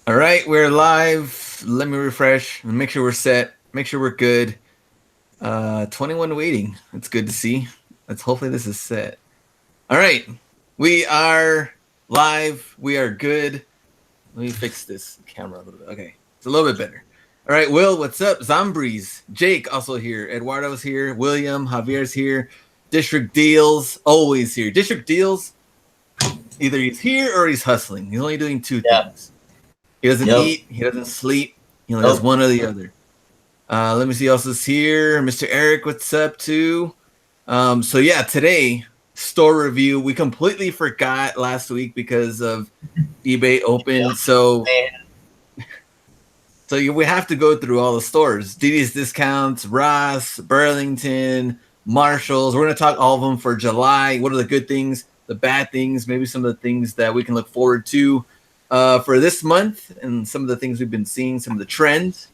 All right, we're live. Let me refresh and make sure we're set. Make sure we're good. 21 waiting. That's good to see. Let's hopefully this is set. All right, we are live. We are good. Let me fix this camera a little bit. Okay, it's a little bit better. All right, Will, what's up? Zombries. Jake also here. Eduardo's here. William, Javier's here. District Deals always here. District Deals. Either he's here or he's hustling. He's only doing two things. He doesn't eat. He doesn't sleep. He only does one or the other. Let me see who else is here. Mr. Eric, what's up too? So yeah, today store review. We completely forgot last week because of eBay Open. So we have to go through all the stores. DD's Discounts, Ross, Burlington, Marshalls. We're going to talk all of them for July. What are the good things, the bad things, maybe some of the things that we can look forward to for this month, and some of the things we've been seeing, some of the trends.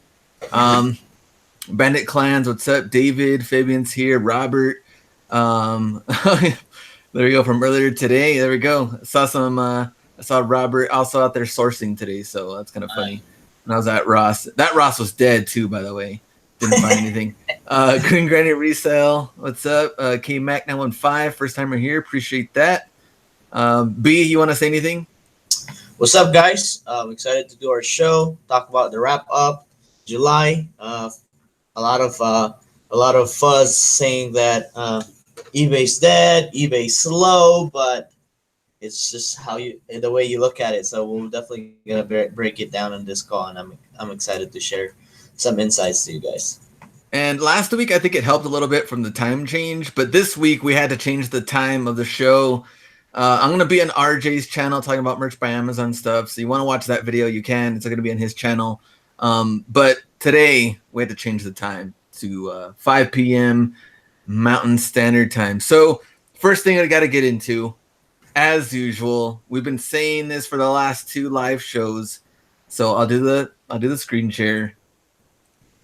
Bandit Clans, what's up? David, Fabian's here. Robert. There we go from earlier today. There we go. I saw Robert also out there sourcing today, so that's kind of funny. And I was at Ross. That Ross was dead too, by the way. Didn't find anything. Green Granite Resale, what's up? K Mac 915, first timer here. Appreciate that. B, you want to say anything? What's up, guys? I'm excited to do our show. Talk about the wrap up, July. A lot of fuzz saying that eBay's dead, eBay's slow, but it's just the way you look at it. So we're definitely gonna break it down on this call, and I'm excited to share some insights to you guys. And last week, I think it helped a little bit from the time change, but this week we had to change the time of the show. I'm going to be on RJ's channel talking about merch by Amazon stuff. So you want to watch that video, you can. It's going to be on his channel. But today we had to change the time to 5 p.m. Mountain Standard Time. So first thing I got to get into, as usual, we've been saying this for the last two live shows. So I'll do the screen share.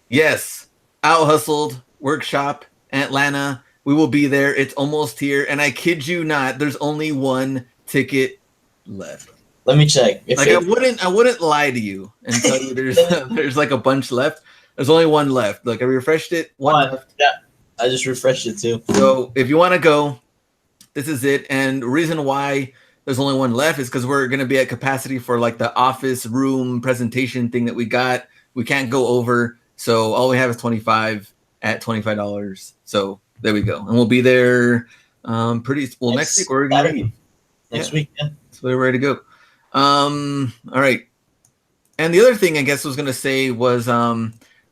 Yes, Out Hustled Workshop, Atlanta. We will be there. It's almost here. And I kid you not, there's only one ticket left. Let me check. I wouldn't lie to you and tell you there's like a bunch left. There's only one left. Look, I refreshed it. One left. Yeah, I just refreshed it too. So if you want to go, this is it. And the reason why there's only one left is because we're going to be at capacity for like the office room presentation thing that we got. We can't go over. So all we have is 25 at $25. So there we go. And we'll be there next week. We're ready. Next week, yeah. So we're ready to go. All right. And the other thing I guess I was going to say was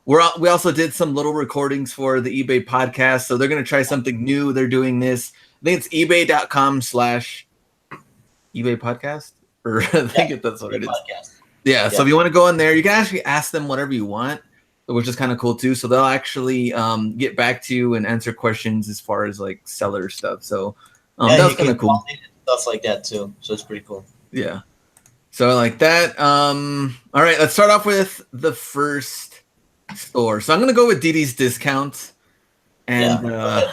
we also did some little recordings for the eBay podcast. So they're going to try something new. They're doing this. I think it's ebay.com/eBay podcast. Or I think that's what it is. Podcast. Yeah. So if you want to go in there, you can actually ask them whatever you want, which is kind of cool too. So they'll actually get back to you and answer questions as far as like seller stuff. So that's kind of cool. Stuff like that too. So it's pretty cool. Yeah. So I like that. All right, let's start off with the first store. So I'm gonna go with DD's Discounts. And I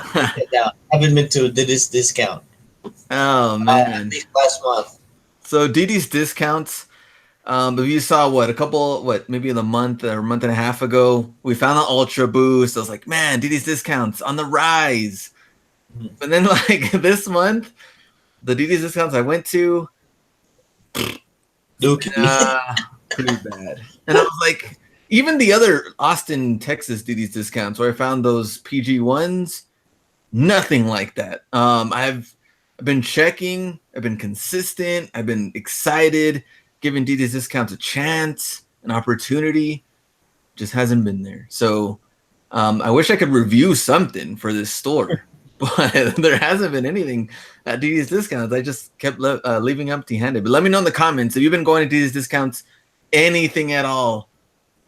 haven't been to DD's Discount. Oh man. Last month. So DD's Discounts. If you saw maybe a month or a month and a half ago, we found the Ultra Boost. I was like, man, DD's Discounts on the rise. But then like this month, the DD's Discounts I went to, pretty bad. And I was like, even the other Austin, Texas DD's Discounts where I found those PG ones, nothing like that. I've been checking, I've been consistent, I've been excited, giving DD's Discounts a chance, an opportunity, just hasn't been there. So I wish I could review something for this store, but there hasn't been anything at DD's Discounts. I just kept leaving empty-handed. But let me know in the comments if you've been going to DD's Discounts, anything at all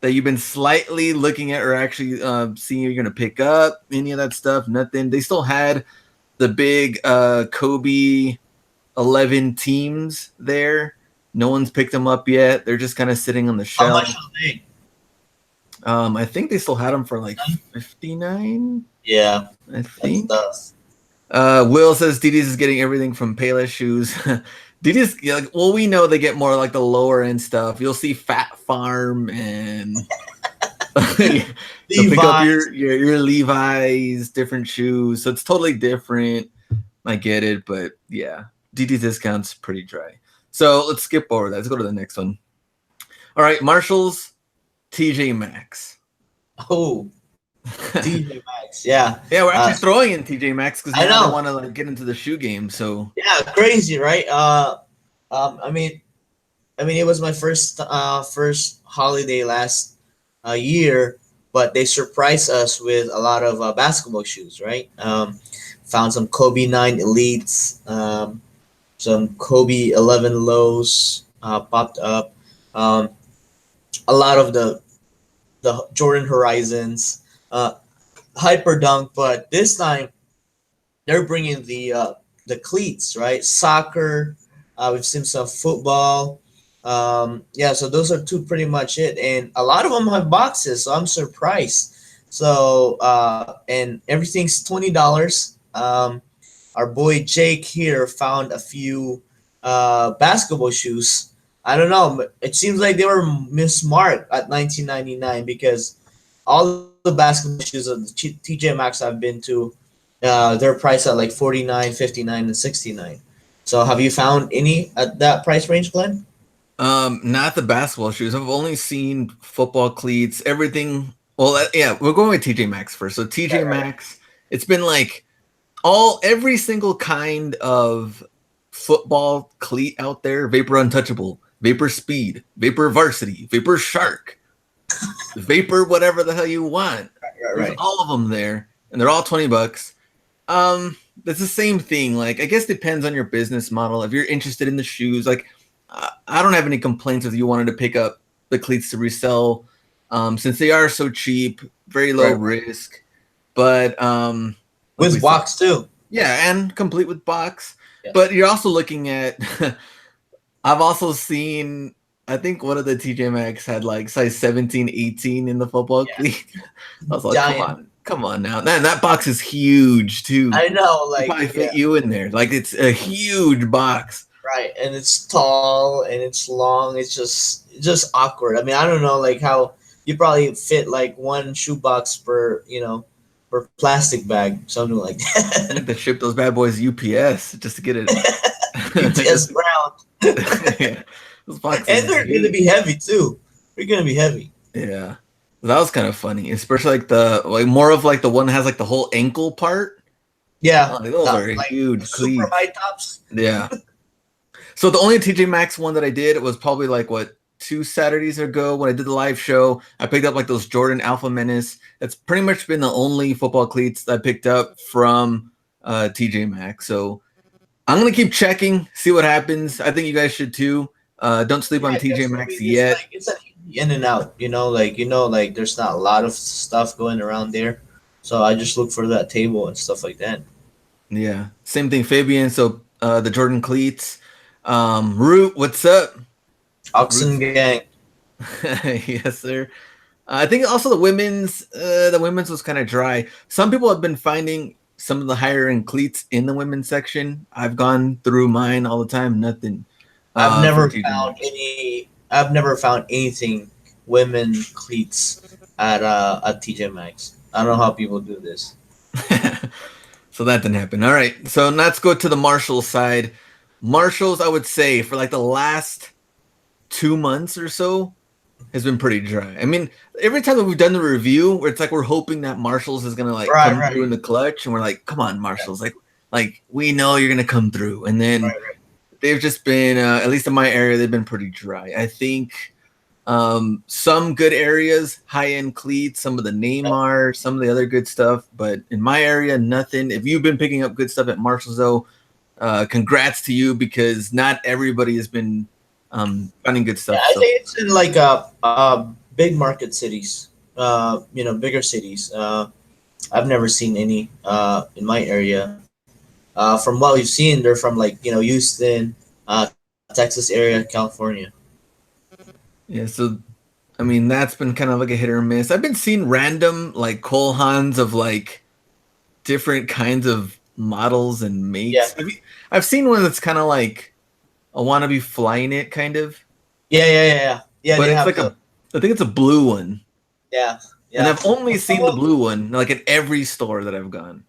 that you've been slightly looking at or actually seeing you're going to pick up, any of that stuff, nothing. They still had the big Kobe 11 teams there. No one's picked them up yet. They're just kind of sitting on the shelf. How much are they? I think they still had them for like $59. Yeah, I think. Will says DD's is getting everything from Payless shoes. Adidas, yeah, like, well, we know they get more like the lower end stuff. You'll see Fat Farm and you'll pick up Levi's. your Levi's, different shoes. So it's totally different. I get it, but yeah, DD discounts pretty dry. So let's skip over that. Let's go to the next one. All right, Marshalls, TJ Maxx. Oh, TJ Maxx. Yeah. Yeah, we're actually throwing in TJ Maxx because I know. I want to like get into the shoe game. So Yeah, crazy, right? I mean, it was my first holiday last year, but they surprised us with a lot of basketball shoes, right? Found some Kobe 9 Elites, some Kobe 11 Lows popped up, um, a lot of the Jordan Horizons, Hyper Dunk, but this time they're bringing the cleats, right? Soccer. We've seen some football. Yeah, so those are two pretty much it, and a lot of them have boxes, so I'm surprised. So and everything's $20. Our boy Jake here found a few basketball shoes. I don't know. It seems like they were mismarked at 19.99 because all the basketball shoes of the TJ Maxx I've been to, they're priced at like 49, 59, and 69. So have you found any at that price range, Glenn? not the basketball shoes. I've only seen football cleats, everything. Well, yeah, we're going with TJ Maxx first. So TJ Right. Maxx, it's been like every single kind of football cleat out there: Vapor Untouchable, Vapor Speed, Vapor Varsity, Vapor Shark, Vapor whatever the hell you want. There's Right. all of them there, and they're all $20. It's the same thing. Like, I guess depends on your business model. If you're interested in the shoes, like I don't have any complaints if you wanted to pick up the cleats to resell, since they are so cheap, very low risk. But With box too. yeah, and complete with box. Yeah. But you're also looking at. I've also seen. I think one of the TJ Maxx had like size 17, 18 in the football cleat. I was like, Giant. come on now. Man, that box is huge too. I know, like probably fit you in there. Like, it's a huge box. right, and it's tall and it's long. It's just awkward. I mean, I don't know, like how you probably fit like one shoebox per plastic bag, something like I that. think they ship those bad boys UPS just to get it. UPS ground. Yeah. Those boxes And they're gonna be heavy too. They're gonna be heavy. Yeah. That was kind of funny, especially like more of like the one that has like the whole ankle part. Yeah, Those are like huge cleats. super high tops. Yeah. So the only TJ Maxx one that I did was probably like 2 Saturdays ago when I did the live show. I picked up like those Jordan Alpha Menace. That's pretty much been the only football cleats that I picked up from TJ Maxx. So I'm gonna keep checking, see what happens. I think you guys should too. Don't sleep on TJ Maxx yet. It's like in and out, like there's not a lot of stuff going around there. So I just look for that table and stuff like that. Yeah. Same thing, Fabian. So the Jordan cleats. Root, what's up? Oxen gang. Yes, sir. I think also the women's was kind of dry. Some people have been finding some of the higher end cleats in the women's section. I've gone through mine all the time. Nothing. I've never found anything women cleats at TJ Maxx. I don't know how people do this. So that didn't happen. All right. So let's go to the Marshalls side. Marshalls, I would say, for like the last 2 months or so, has been pretty dry. I mean, every time that we've done the review, where it's like we're hoping that Marshalls is gonna like come through in the clutch, and we're like, come on, Marshalls, like we know you're gonna come through, and then they've just been, at least in my area, they've been pretty dry. I think some good areas, high-end cleats, some of the Neymar, some of the other good stuff, but in my area, nothing. If you've been picking up good stuff at Marshalls, though, congrats to you, because not everybody has been finding good stuff. Yeah, I think it's in like big market cities, bigger cities. I've never seen any in my area. From what we've seen, they're from like Houston, Texas area, California. Yeah, so I mean that's been kind of like a hit or miss. I've been seeing random like Cole Haans of like different kinds of models and makes. Yeah. I've seen one that's kind of like a wannabe flying it kind of. Yeah. But They it's have like I think it's a blue one. yeah, And yeah. I've only Some seen the of, blue one like at every store that I've gone.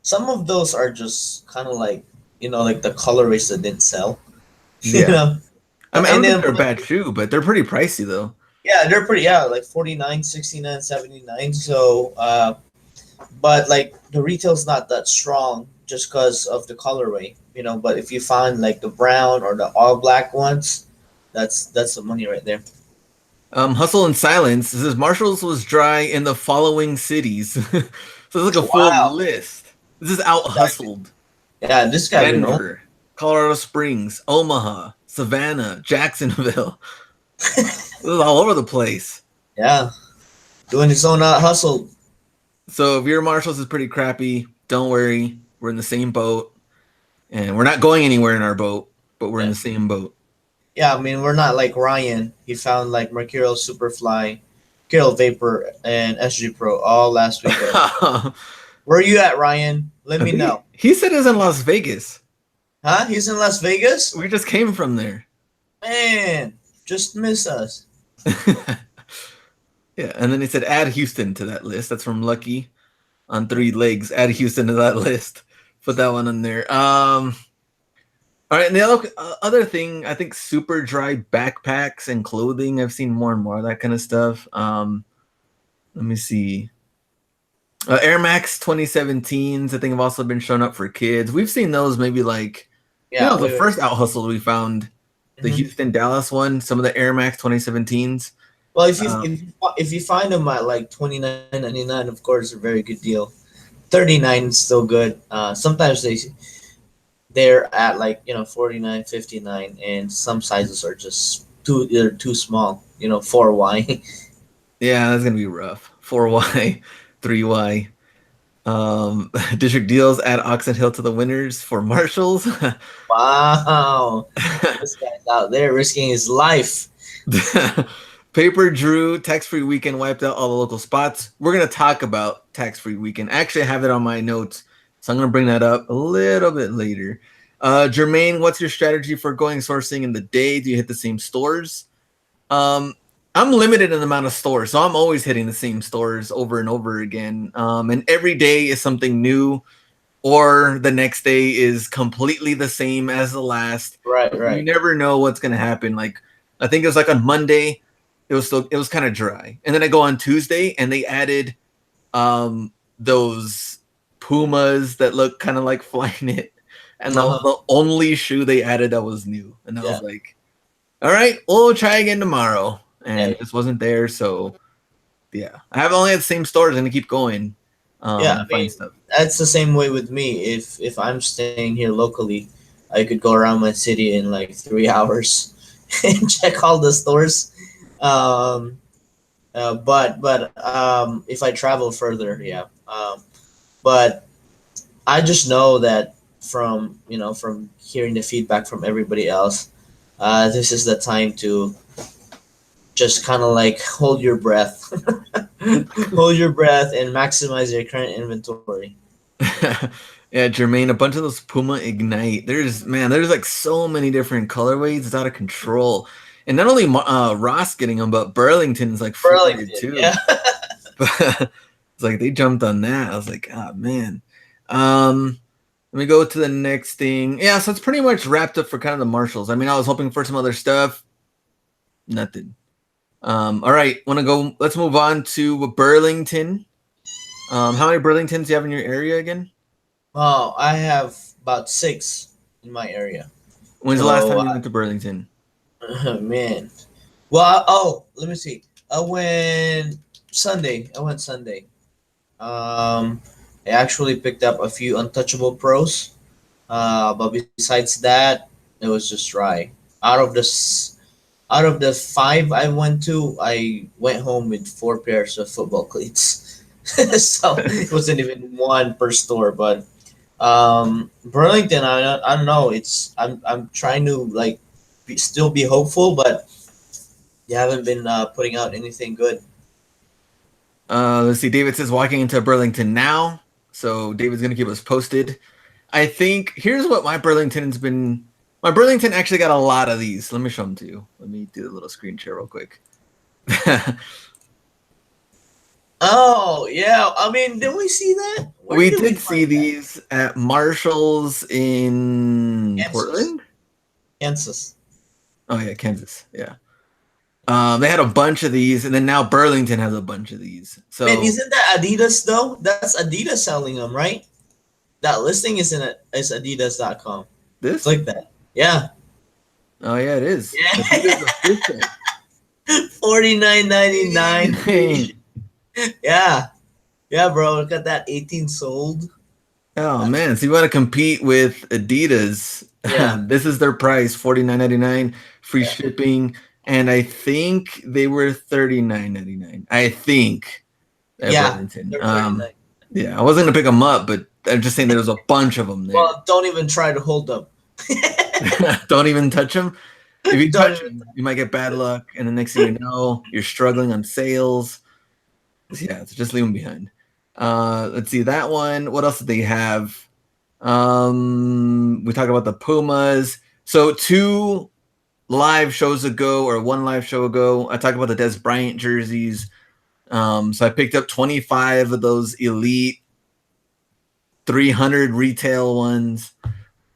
some of those are just kind of like like the colorways that didn't sell. you Yeah. know, I mean, I and don't think then they're a bad shoe, but they're pretty pricey though. yeah, they're pretty like 49, 69, 79. So but like the retail's not that strong just because of the colorway. But if you find like the brown or the all black ones, that's the money right there. Hustle and Silence. This is Marshalls was dry in the following cities. So it's like a full Wow. list. This is out hustled. Yeah, this guy been on. Denver, Colorado Springs, Omaha, Savannah, Jacksonville. This is all over the place. Yeah, doing his own hustle. So if your Marshalls is pretty crappy, don't worry. We're in the same boat. And we're not going anywhere in our boat, but we're in Yeah. the same boat. Yeah, I mean we're not like Ryan. He found like Mercurial Superfly, Mercurial Vapor, and SG Pro all last weekend. I Where are you at, Ryan? Let me think know. he said it's in Las Vegas. Huh? He's in Las Vegas? We just came from there. Man, just miss us. Yeah, and then he said add Houston to that list. That's from Lucky on 3 legs. Add Houston to that list. Put that one in there. All right, and the other thing, I think super dry backpacks and clothing. I've seen more and more of that kind of stuff. Let me see. Air Max 2017s, I think have also been shown up for kids. We've seen those maybe like the first out hustle we found, the Houston Dallas one. Some of the Air Max 2017s. Well, if you find them at like $29.99, of course, a very good deal. $39 is still good. Sometimes they're at like $49, $59, and some sizes are just too small. 4Y. Yeah, that's gonna be rough. 4Y, 3Y. District deals add Oxon Hill to the winners for Marshalls. Wow, this guy's out there risking his life. Paper Drew tax-free weekend wiped out all the local spots. We're gonna talk about tax-free weekend. Actually, I have it on my notes, so I'm gonna bring that up a little bit later. Jermaine, what's your strategy for going sourcing in the day? Do you hit the same stores? I'm limited in the amount of stores, so I'm always hitting the same stores over and over again. And every day is something new, or the next day is completely the same as the last. Right. You never know what's gonna happen. Like I think it was like on Monday, it was kind of dry, and then I go on Tuesday and they added those Pumas that look kind of like Flyknit, and that was the only shoe they added that was new, and I was like, all right, we'll try again tomorrow. And it just wasn't there, so yeah, I have only had the same stores and to keep going. I mean, stuff. That's the same way with me. If I'm staying here locally, I could go around my city in like 3 hours and check all the stores. But if I travel further, yeah. But I just know that from hearing the feedback from everybody else, this is the time to just kind of like hold your breath, hold your breath, and maximize your current inventory. Yeah, Jermaine, a bunch of those Puma Ignite. There's like so many different colorways. It's out of control. And not only Ross getting them, but Burlington's like flooded too. Yeah. It's like they jumped on that. I was like, oh man. Let me go to the next thing. Yeah, so it's pretty much wrapped up for kind of the Marshalls. I mean, I was hoping for some other stuff. Nothing. All right, let's move on to Burlington. How many Burlingtons do you have in your area again? Oh, I have about 6 in my area. When's the last time you went to Burlington? Man. Well, let me see. I went Sunday. I actually picked up a few Untouchable Pros. But besides that, it was just dry. Out of the 5 I went to, I went home with 4 pairs of football cleats. So it wasn't even one per store. But Burlington, I don't know. I'm trying to like still be hopeful, but they haven't been putting out anything good. Let's see. David says walking into Burlington now, so David's gonna keep us posted. I think here's what my Burlington's been My Burlington actually got a lot of these. Let me show them to you. Let me do a little screen share real quick. Oh yeah, I mean, did we see that? Where We did we did see find that? these at Marshall's in Kansas. Portland. Kansas. Oh yeah, Kansas. Yeah. They had a bunch of these, and then now Burlington has a bunch of these. Man, So isn't that Adidas though? That's Adidas selling them, right? That listing is is Adidas.com. this? Click that. Yeah. Oh yeah, it is. Adidas Yeah. official. 49.99 Dang. free. Yeah. Yeah, bro. Got that 18 sold. Oh That's man, so you want to compete with Adidas? yeah. This is their price, $49.99, free Yeah. shipping, and I think they were $39.99. I think at Yeah. Burlington. They're 39. Yeah, I wasn't gonna pick them up, but I'm just saying there was a bunch of them there. Well, don't even try to hold them. Don't even touch them. If you Don't touch even. them, you might get bad luck, and the next thing you know, you're struggling on sales. Yeah, so just leave them behind. Let's see that one. What else did they have? We talked about the Pumas. So two live shows ago, or one live show ago, I talked about the Des Bryant jerseys. So I picked up 25 of those elite 300 retail ones.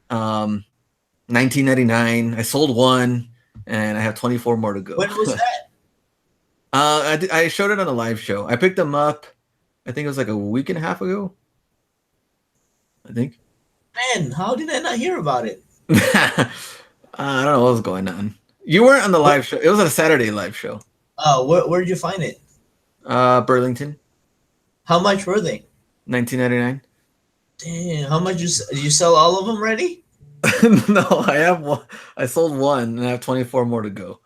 1999. I sold one, and I have 24 more to go. When was that? I showed it on a live show. I picked them up. I think it was like a week and a half ago. I think. Man, how did I not hear about it? I don't know what was going on. You weren't on the live show. It was a Saturday live show. Where did you find it? Burlington, How much were they? 1999. Damn, how much you sell all of them already? No, I have one. I sold one, and I have 24 more to go.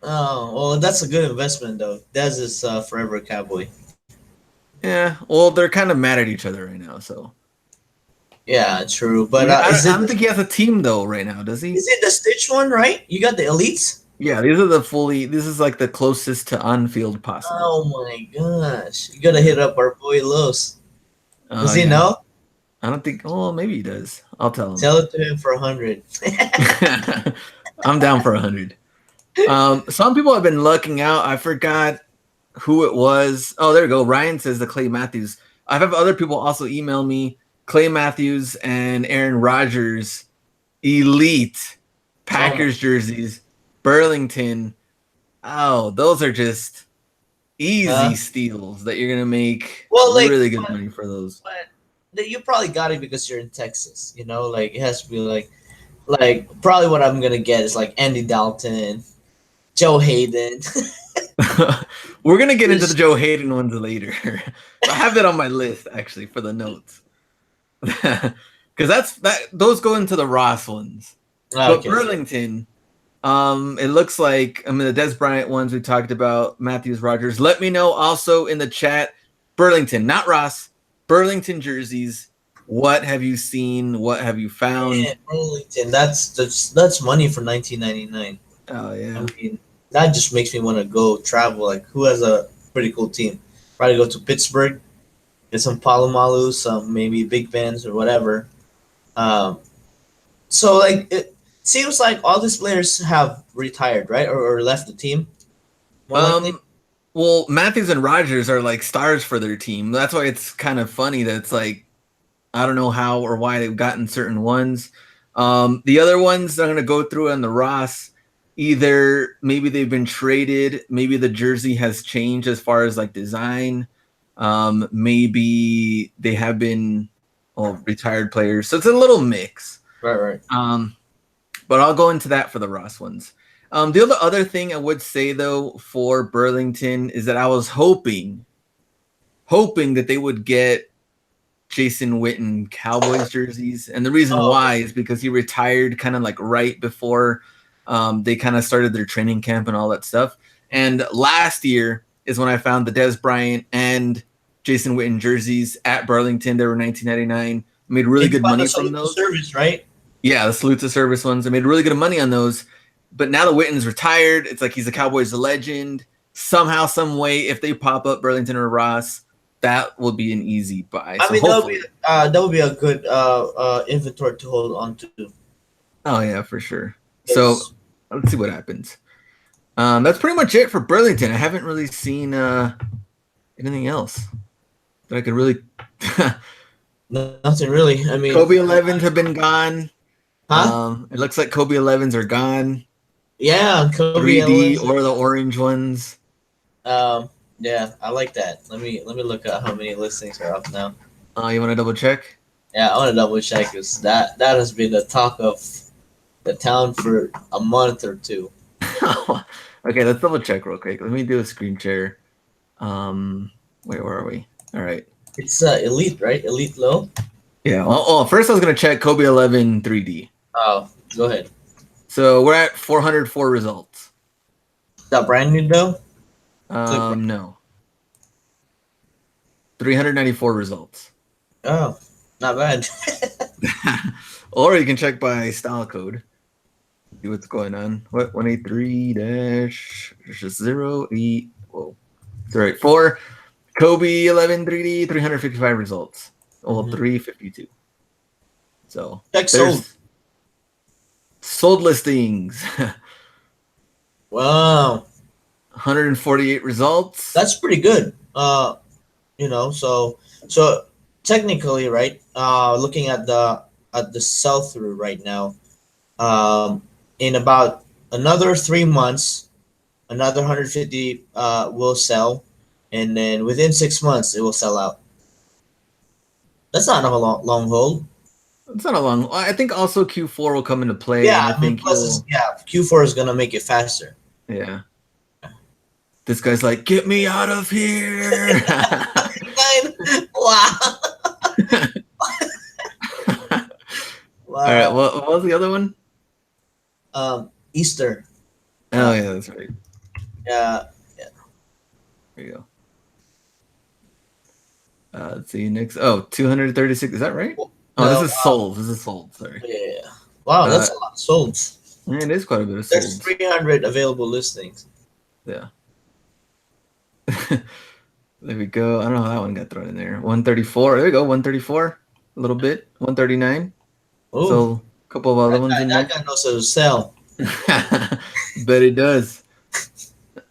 Oh, well, that's a good investment though. Dez is forever a cowboy. Yeah, well, they're kind of mad at each other right now. So Yeah, true. But I don't think he has a team though right now, does he? is it the Stitch one, right? You got the elites? Yeah, these are the fully. This is like the closest to on-field possible. Oh my gosh. You gotta hit up our boy Los. Does he Yeah. know? I don't think. Oh, maybe he does. I'll tell him. Tell it to him for 100. I'm down for 100. Some people have been looking out. I forgot who it was. Oh, there we go. Ryan says the Clay Matthews. I've had other people also email me Clay Matthews and Aaron Rodgers elite Packers jerseys, Burlington. Oh, those are just easy steals that you're gonna make really good money for those. But you probably got it because you're in Texas, you know, like it has to be like probably what I'm gonna get is like Andy Dalton, Joe Hayden. We're gonna get into the Joe Hayden ones later. I have that on my list actually for the notes. Because those go into the Ross ones. But Burlington, it looks like the Des Bryant ones we talked about, Matthews, Rogers. Let me know also in the chat, Burlington, not Ross, Burlington jerseys. What have you seen? What have you found? Yeah, Burlington, that's money for 1999. Oh yeah. I mean, that just makes me want to go travel. Like, who has a pretty cool team? Probably go to Pittsburgh, get some Palomalu, some maybe Big Bands or whatever. So like it seems like all these players have retired, right, or left the team. Well, Matthews and Rogers are like stars for their team. That's why it's kind of funny that it's like I don't know how or why they've gotten certain ones. The other ones I'm gonna go through on the Ross. Either maybe they've been traded, maybe the jersey has changed as far as like design. Maybe they have been retired players. So it's a little mix. Right. But I'll go into that for the Ross ones. The other thing I would say though for Burlington is that I was hoping that they would get Jason Witten Cowboys jerseys. And the reason why is because he retired kind of like right before they kind of started their training camp and all that stuff. And last year is when I found the Des Bryant and Jason Witten jerseys at Burlington. They were $19.99. Made really good money from those. Service, right? Yeah, the Salute to Service ones. I made really good money on those. But now that Witten's retired, it's like he's a Cowboys legend. Somehow, some way, if they pop up Burlington or Ross, that will be an easy buy. I mean, that would be a good inventory to hold on to. Oh yeah, for sure. So 'Cause- let's see what happens. That's pretty much it for Burlington. I haven't really seen anything else that I could really. nothing really. I mean, Kobe 11s have been gone. huh? It looks like Kobe 11s are gone. Yeah, Kobe 3D Owens. or the orange ones. Um, yeah, I like that. Let me look at how many listings are up now. You want to double check? Yeah, I want to double check because that has been the talk of the town for a month or two. Okay, let's double check real quick. Let me do a screen share. Wait, where are we? All right. It's elite, right? Elite low. Yeah. First I was gonna check Kobe 11 3D. Oh, go ahead. So we're at 404 results. Is that brand new though? No. 394 results. Oh, not bad. Or you can check by style code. See what's going on. What 183 dash 08. Whoa. 4. Kobe 11 3D 355 results. Well, Mhm. 352. So Check there's sold listings. Wow, 148 results. that's pretty good. So technically, right? Looking at the sell through right now, in about another 3 months, another 150 will sell, and then within 6 months it will sell out. That's not a long hold. It's not a long. I think also Q4 will come into play, and Yeah, I I mean, think plus you'll. Q4 is gonna make it faster. Yeah. This guy's like, get me out of here. Wow. All right. Wow. What was the other one? Easter. Oh yeah, that's right. Yeah. There you go. Let's see next. Oh, 236. Is that right? Oh, No, this is sold. This is sold. Sorry. Yeah. Wow, that's a lot of sold. Yeah, it is quite a bit of There's sold. 300 available listings. Yeah. There we go. I don't know how that one got thrown in there. 134. There we go. 134. A little bit. 139. Oh, So a couple of other ones in there. that guy knows how to sell. Bet it does.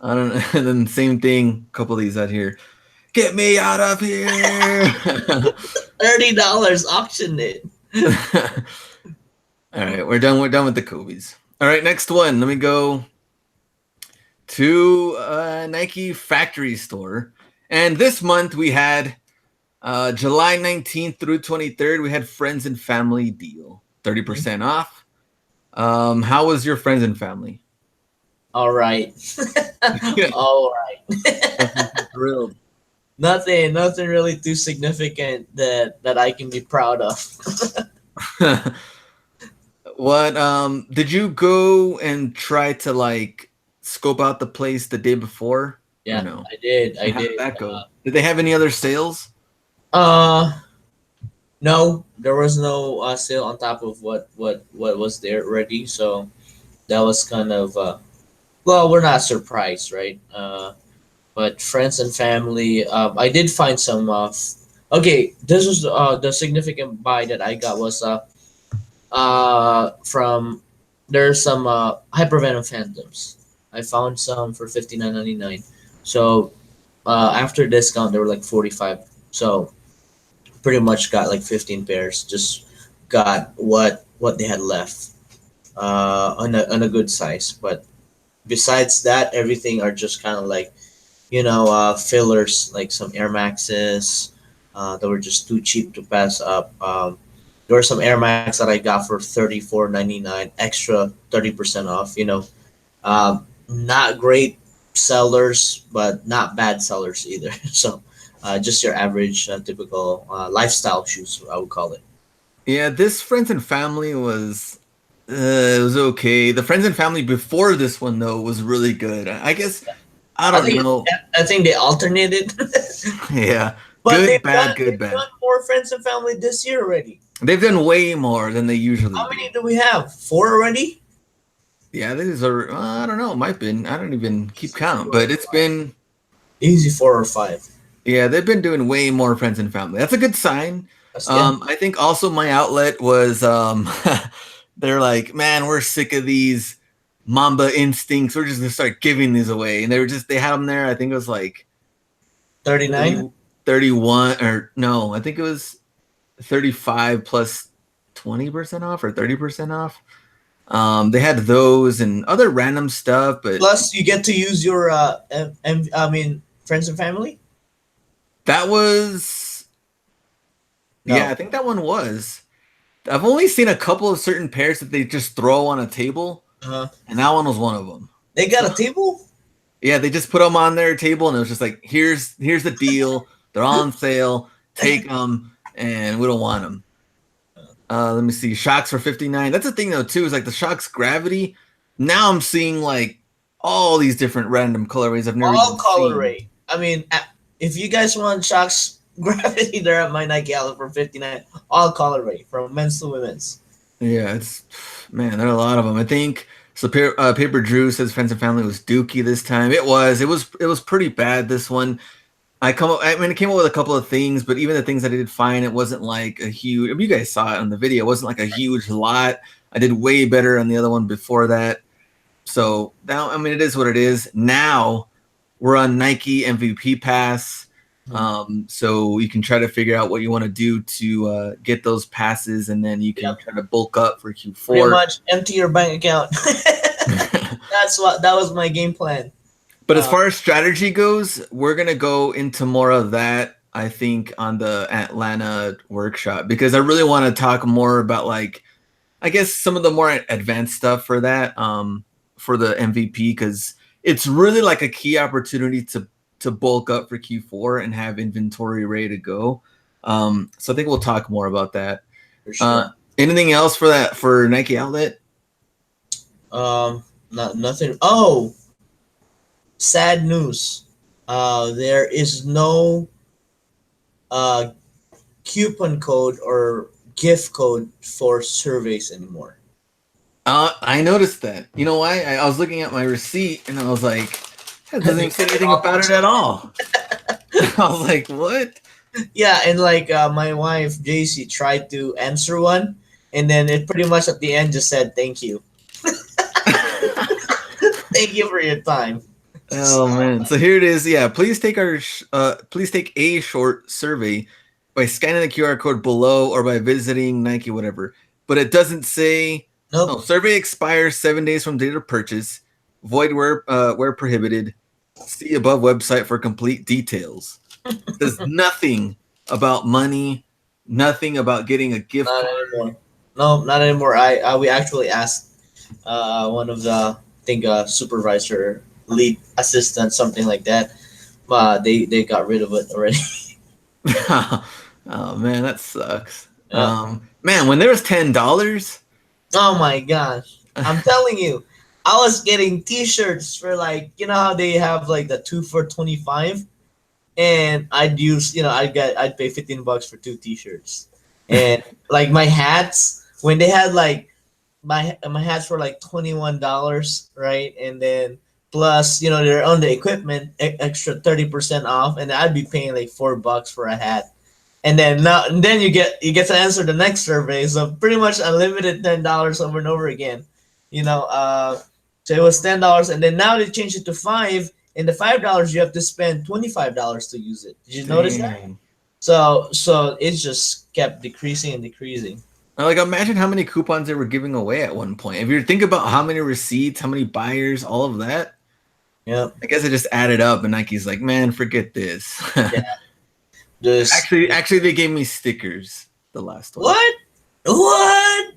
I don't know. And then same thing. A couple of these out here. Get me out of here. $30 auctioned it. All right, we're done. We're done with the Kobe's. All right, next one. Let me go to Nike factory store. And this month we had July 19th through 23rd. We had friends and family deal, 30% off. How was your friends and family? All right. All right. Thrilled. Nothing really too significant that I can be proud of. What did you go and try to like scope out the place the day before? Yeah, no? I did. How did that go? Did they have any other sales? No, there was no sale on top of what was there already. So that was kind of well, we're not surprised, right? But friends and family, I did find some. Okay, this was the significant buy that I got was from there's some hypervenom phantoms. I found some for $59.99. So after discount, they were like 45. So pretty much got like 15 pairs. Just got what they had left on a good size. But besides that, everything are just kind of like fillers, like some Air Maxes that were just too cheap to pass up. There were some Air Max that I got for $34.99, extra 30% off. Not great sellers, but not bad sellers either. So just your average, typical lifestyle shoes, I would call it. Yeah, this friends and family was it was okay. The friends and family before this one though was really good. I guess I don't know. I think they alternated. Yeah, But good, they've bad, good, they've bad. done more friends and family this year already. They've done way more than they usually How do. many do we have? 4 already? Yeah, these are. I don't know. It might been. I don't even keep count, but it's been. Easy 4 or 5. Yeah, they've been doing way more friends and family. That's a good sign. That's, yeah. I think also my outlet was they're like, man, we're sick of these Mamba instincts. We're just gonna start giving these away. And they had them there. I think it was like 39. 31 or no, I think it was 35 plus 20% off or 30% off. They had those and other random stuff, but Plus, you get to use your friends and family. that was No. yeah, I think that one was. I've only seen a couple of certain pairs that they just throw on a table, and that one was one of them. They got a table. Yeah, they just put them on their table, and it was just like, here's the deal. They're all on sale. Take them, and we don't want them. Let me see. Shocks for $59. That's the thing though too. Is like the Shocks Gravity. Now I'm seeing like all these different random colorways I've never All even colorway. seen. I mean, if you guys want Shocks Gravity, they're at my Nike outlet for $59. All colorway from men's to women's. Yeah, there are a lot of them. I think so. Paper Drew says friends and family was dookie this time. It was pretty bad. This one. It came up with a couple of things, but even the things that I did fine, it wasn't like a huge. You guys saw it on the video. It wasn't like a huge lot. I did way better on the other one before that. So now, it is what it is. Now we're on Nike MVP Pass. So you can try to figure out what you want to do to get those passes, and then you can try to bulk up for Q4. Pretty much empty your bank account. That was my game plan. But as far as strategy goes, we're gonna go into more of that, I think, on the Atlanta workshop, because I really want to talk more about, like, I guess some of the more advanced stuff for that, for the MVP, because it's really like a key opportunity to bulk up for Q4 and have inventory ready to go. So I think we'll talk more about that. For sure. Anything else for Nike Outlet? Nothing. Oh, sad news. There is no coupon code or gift code for surveys anymore. I noticed that. You know why? I was looking at my receipt and I was like, that doesn't even say anything about it at all. I was like, what? Yeah, and like my wife JC tried to answer one, and then it pretty much at the end just said thank you. Thank you for your time. Oh man! So here it is. Yeah, please take a short survey by scanning the QR code below or by visiting Nike, whatever. But it doesn't say. Nope. Oh, survey expires 7 days from date of purchase. Void where prohibited. See above website for complete details. There's nothing about money. Nothing about getting a gift Not card. anymore. No, not anymore. We actually asked one of the supervisor, lead assistant, something like that. They got rid of it already. Oh man, that sucks. Yeah. Man, when there was $10. Oh my gosh! I'm telling you, I was getting T-shirts for like, you know how they have like the 2 for $25, and I'd pay $15 for 2 T-shirts, and like my hats, when they had like my hats were like $21, right? And then plus they're on the equipment, extra 30% off, and I'd be paying like $4 for a hat. And then you get to answer the next survey, so pretty much unlimited $10 over and over again. So it was $10, and then now they changed it to $5, and the $5 you have to spend $25 to use it. Did you notice that? So it just kept decreasing and decreasing. Like, imagine how many coupons they were giving away at one point. If you think about how many receipts, how many buyers, all of that. Yeah. I guess it just added up, and Nike's like, man, forget this. Yeah. Actually, they gave me stickers the last one. What? Oh,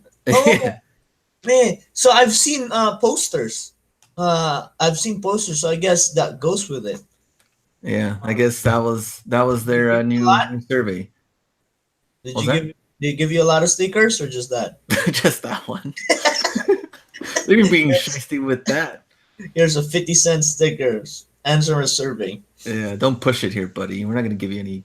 man. So I've seen posters. So I guess that goes with it. Yeah, I guess that was their new survey. Did they give you a lot of stickers or just that? Just that one. They're being shifty with that. Here's a 50-cent stickers. Answer a survey. Yeah, don't push it here, buddy. We're not going to give you any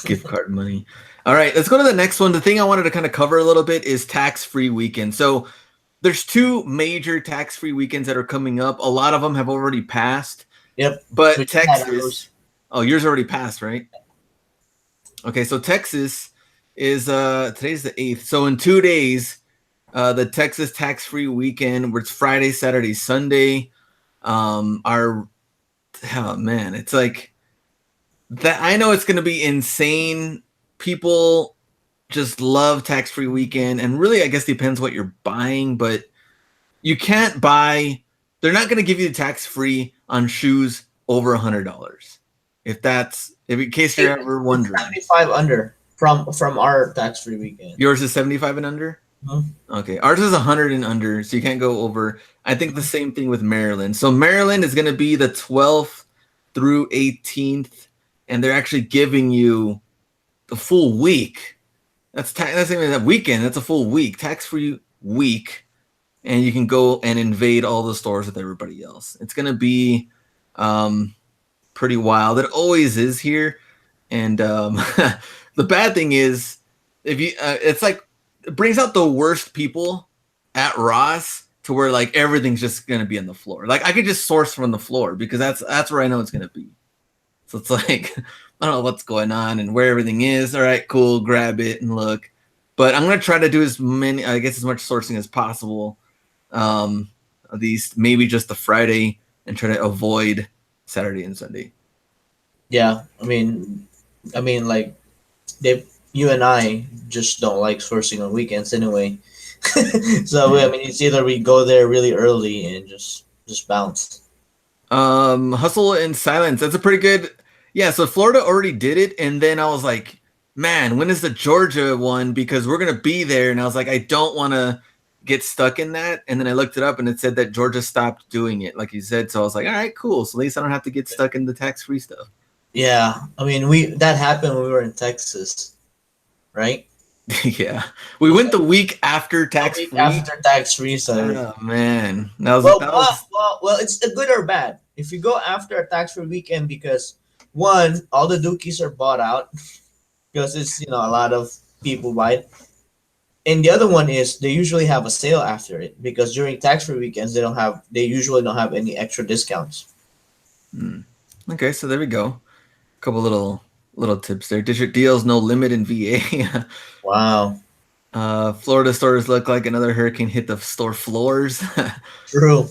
gift card money. All right, let's go to the next one. The thing I wanted to kind of cover a little bit is tax-free weekend. So there's 2 major tax-free weekends that are coming up. A lot of them have already passed. Yep. But Texas. Oh, yours already passed, right? Okay, so Texas is today's the 8th. So in 2 days, the Texas tax-free weekend, where it's Friday, Saturday, Sunday. Oh man, it's like that. I know it's going to be insane. People just love tax-free weekend, and really, I guess depends what you're buying, but you can't buy. They're not going to give you tax-free on shoes over $100. If in case you're ever wondering, 75 under from our tax-free weekend. Yours is 75 and under. Okay, ours is 100 and under, so you can't go over. I think the same thing with Maryland. So Maryland is going to be the 12th through 18th, and they're actually giving you the full week. That's even a weekend. That's a full week, tax-free week, and you can go and invade all the stores with everybody else. It's going to be pretty wild. It always is here, and the bad thing is, if you, it's like. It brings out the worst people at Ross to where like everything's just gonna be on the floor. Like I could just source from the floor because that's where I know it's gonna be. So it's like I don't know what's going on and where everything is. All right, cool, grab it and look. But I'm gonna try to do as much sourcing as possible. At least maybe just the Friday and try to avoid Saturday and Sunday. Yeah, I mean, like you and I just don't like sourcing on weekends anyway. So I mean, it's either we go there really early and just bounce. Hustle in silence. That's a pretty good. Yeah. So Florida already did it, and then I was like, man, when is the Georgia one? Because we're gonna be there, and I was like, I don't want to get stuck in that. And then I looked it up, and it said that Georgia stopped doing it, like you said. So I was like, all right, cool. So at least I don't have to get stuck in the tax-free stuff. Yeah, I mean, that happened when we were in Texas. Right? Yeah, we went the week after tax-free. After tax-free, so oh man, that was well, it's a good or bad if you go after a tax-free weekend because one, all the dookies are bought out because it's a lot of people buy it, and the other one is they usually have a sale after it because during tax-free weekends they usually don't have any extra discounts. Okay, so there we go. A couple little tips there. District deals, no limit in VA. Wow. Florida stores look like another hurricane hit the store floors. True.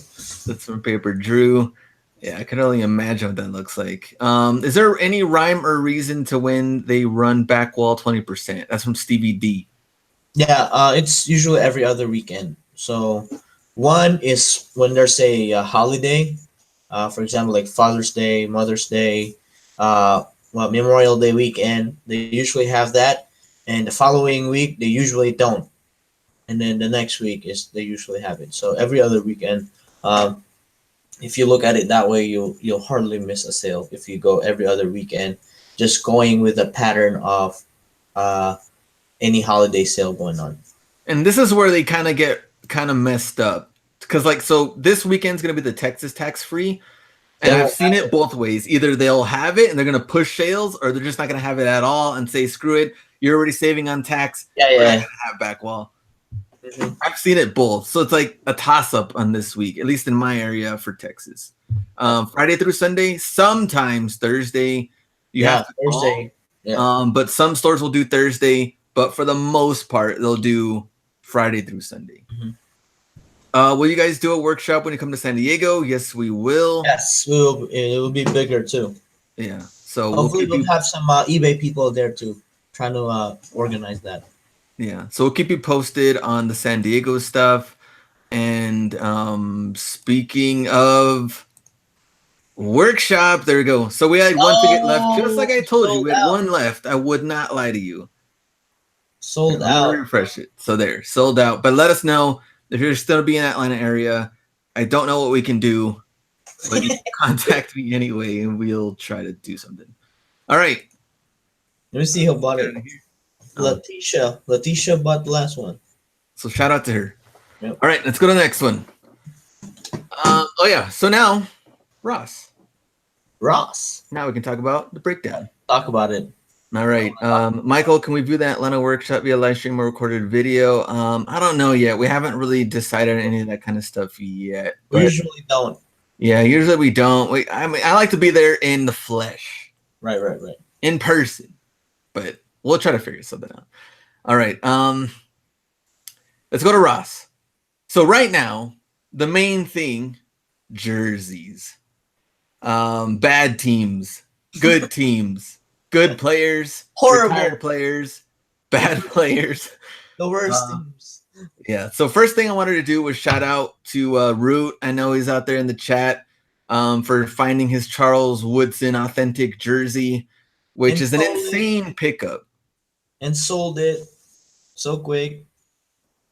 That's from Paper Drew. Yeah, I can only imagine what that looks like. Is there any rhyme or reason to when they run back wall 20%? That's from Stevie D. Yeah, it's usually every other weekend. So one is when there's a holiday, for example, like Father's Day, Mother's Day, Memorial Day weekend, they usually have that, and the following week they usually don't, and then the next week is they usually have it. So every other weekend, if you look at it that way, you'll hardly miss a sale if you go every other weekend, just going with a pattern of any holiday sale going on. And this is where they kind of get messed up because so this weekend's gonna be the Texas tax-free. And I've seen it both ways. Either they'll have it and they're going to push sales, or they're just not going to have it at all and say, screw it, you're already saving on tax. Yeah. We're not going to have back wall. Mm-hmm. I've seen it both. So it's like a toss-up on this week, at least in my area for Texas. Friday through Sunday, sometimes Thursday. You have Thursday. Yeah. But some stores will do Thursday, but for the most part, they'll do Friday through Sunday. Mm-hmm. Will you guys do a workshop when you come to San Diego? Yes, we will. Yes, we will. It will be bigger too. Yeah. So hopefully we'll have some eBay people there too, trying to organize that. Yeah. So we'll keep you posted on the San Diego stuff. And speaking of workshop, there we go. So we had one ticket left, just like I told you. We had one left. I would not lie to you. Sold out. Refresh it. So there, sold out. But let us know. If you're still be in that Atlanta area, I don't know what we can do, but you can contact me anyway, and we'll try to do something. All right. Let me see who bought it. Letitia. Letitia bought the last one. So shout out to her. Yep. All right, let's go to the next one. So now, Ross. Now we can talk about the breakdown. Talk about it. All right. Michael, can we view that Atlanta workshop via live stream or recorded video? I don't know yet. We haven't really decided on any of that kind of stuff yet. We usually don't. Yeah, usually we don't. I like to be there in the flesh. Right. In person. But we'll try to figure something out. All right. Let's go to Ross. So right now, the main thing, jerseys. Bad teams, good teams, good players, Horrible. retired players, bad players. The worst teams. Yeah. So first thing I wanted to do was shout out to Root. I know he's out there in the chat for finding his Charles Woodson authentic jersey, which is an insane pickup. And sold it so quick.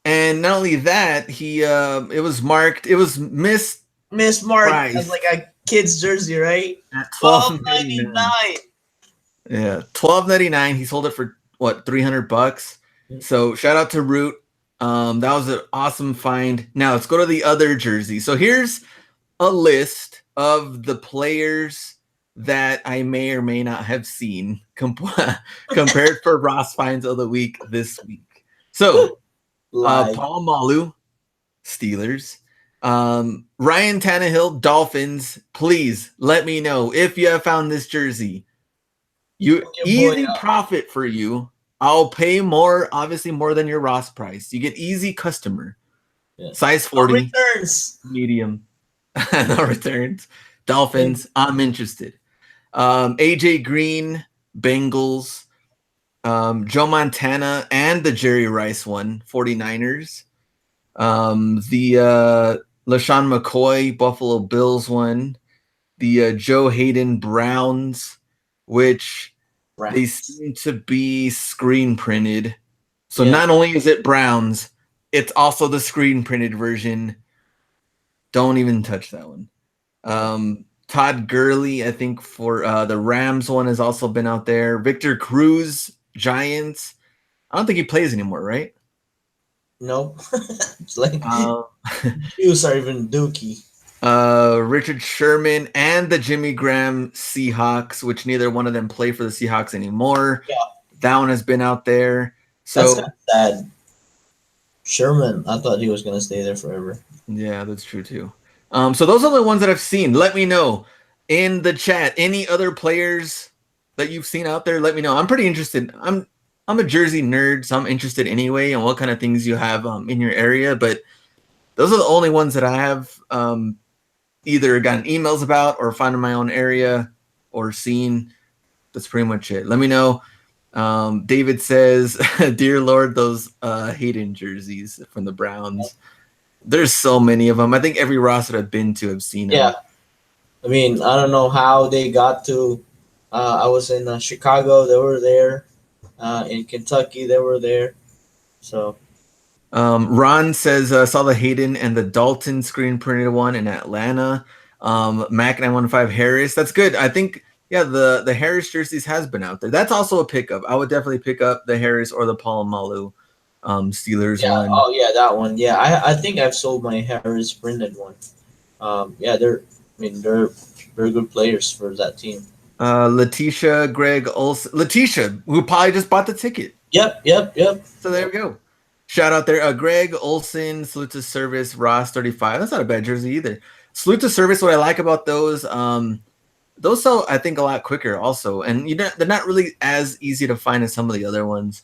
And not only that, it was marked, it was mismarked as like a kid's jersey, right? At $12.99. Yeah, $12.99. He sold it for what, $300? So shout out to Root. That was an awesome find. Now let's go to the other jersey. So here's a list of the players that I may or may not have seen compared for Ross Finds of the Week this week. So Paul Malu, Steelers. Ryan Tannehill, Dolphins. Please let me know if you have found this jersey. Easy profit for you. I'll pay more, obviously more than your Ross price. You get easy customer. Yeah. Size 40. No returns. Medium. No returns. Dolphins. I'm interested. AJ Green, Bengals. Joe Montana and the Jerry Rice one, 49ers. The LaShawn McCoy, Buffalo Bills one. The Joe Hayden Browns, which they seem to be screen printed. So not only is it Browns, it's also the screen printed version. Don't even touch that one. Todd Gurley, I think for the Rams one has also been out there. Victor Cruz, Giants. I don't think he plays anymore, right? No. It's like Hughes are even dookie. Richard Sherman and the Jimmy Graham Seahawks, which neither one of them play for the Seahawks anymore. Yeah. That one has been out there. So that's kind of sad. Sherman, I thought he was going to stay there forever. Yeah, that's true too. So those are the ones that I've seen. Let me know in the chat. Any other players that you've seen out there? Let me know. I'm pretty interested. I'm a jersey nerd, so I'm interested anyway on what kind of things you have in your area. But those are the only ones that I have either gotten emails about or found in my own area or seen. That's pretty much it. Let me know. David says, dear Lord, those Hayden jerseys from the Browns. There's so many of them. I think every roster I've been to have seen them. Yeah. I mean, I don't know how they got to. I was in Chicago. They were there. In Kentucky, they were there. So. Ron says, saw the Hayden and the Dalton screen printed one in Atlanta. Mac 915 Harris. That's good. I think, yeah, the Harris jerseys has been out there. That's also a pickup. I would definitely pick up the Harris or the Palomalu Steelers one. Oh, yeah, that one. Yeah, I think I've sold my Harris printed one. Yeah, they're good players for that team. Letitia, Greg Olson. Letitia, who probably just bought the ticket. Yep. So there we go. Shout out there. Greg Olson, Salute to Service, Ross 35. That's not a bad jersey either. Salute to Service, what I like about those sell, I think, a lot quicker also. And they're not really as easy to find as some of the other ones.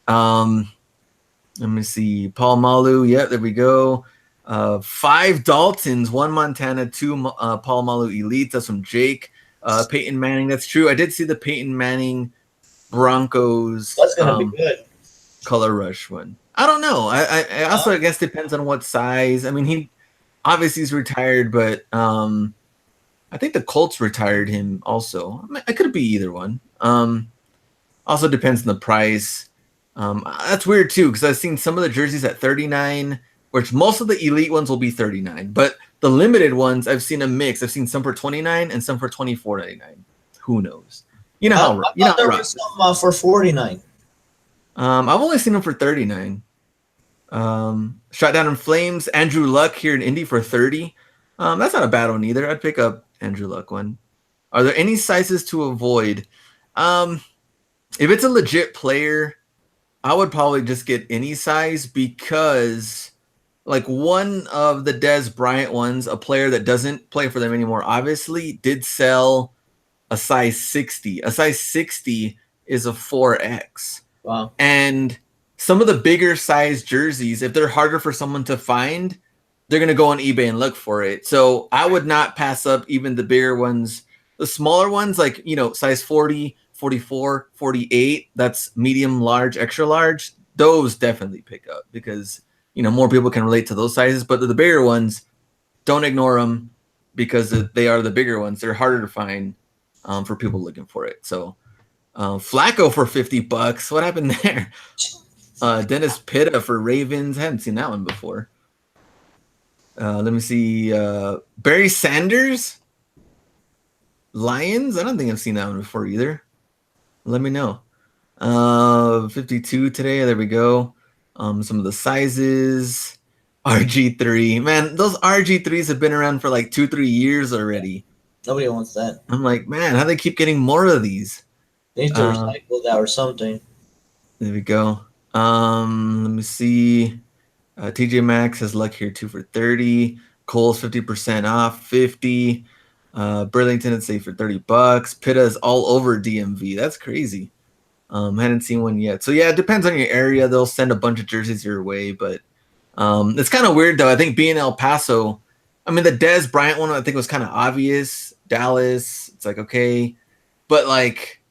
Let me see. Paul Malu. Yeah, there we go. 5 Daltons, 1 Montana, 2 Paul Malu Elites. That's from Jake. Peyton Manning. That's true. I did see the Peyton Manning Broncos. That's going to be good. Color Rush one. I don't know. I also, I guess, depends on what size. I mean, he obviously he's retired, but I think the Colts retired him also. I mean, I could be either one. Also depends on the price. That's weird too, because I've seen some of the jerseys at $39, which most of the elite ones will be $39, but the limited ones I've seen a mix. I've seen some for $29 and some for $24.99. Who knows? You know how there was some for $49. I've only seen them for $39. Shot Down in Flames, Andrew Luck here in Indy for $30. That's not a bad one either. I'd pick up Andrew Luck one. Are there any sizes to avoid? If it's a legit player, I would probably just get any size, because like one of the Des Bryant ones, a player that doesn't play for them anymore, obviously did sell a size 60. A size 60 is a 4X. Wow. And some of the bigger size jerseys, if they're harder for someone to find, they're going to go on eBay and look for it. So I would not pass up even the bigger ones. The smaller ones, like, size 40, 44, 48, that's medium, large, extra large. Those definitely pick up because, more people can relate to those sizes. But the bigger ones, don't ignore them because they are the bigger ones. They're harder to find for people looking for it. So Flacco for $50. What happened there? Dennis Pitta for Ravens. I haven't seen that one before. Let me see. Barry Sanders, Lions. I don't think I've seen that one before either. Let me know. 52 today. There we go. Some of the sizes. RG3. Man, those RG3s have been around for like 2-3 years already. Nobody wants that. I'm like, man, how do they keep getting more of these? They need to recycle that or something. There we go. Let me see. TJ Maxx has luck here 2 for 30. Kohl's 50% off, 50. Burlington, let's say for $30. Pitta is all over DMV. That's crazy. Hadn't seen one yet. So yeah, it depends on your area. They'll send a bunch of jerseys your way, but it's kind of weird though. I think being El Paso, I mean the Dez Bryant one I think was kind of obvious. Dallas, it's like okay, but like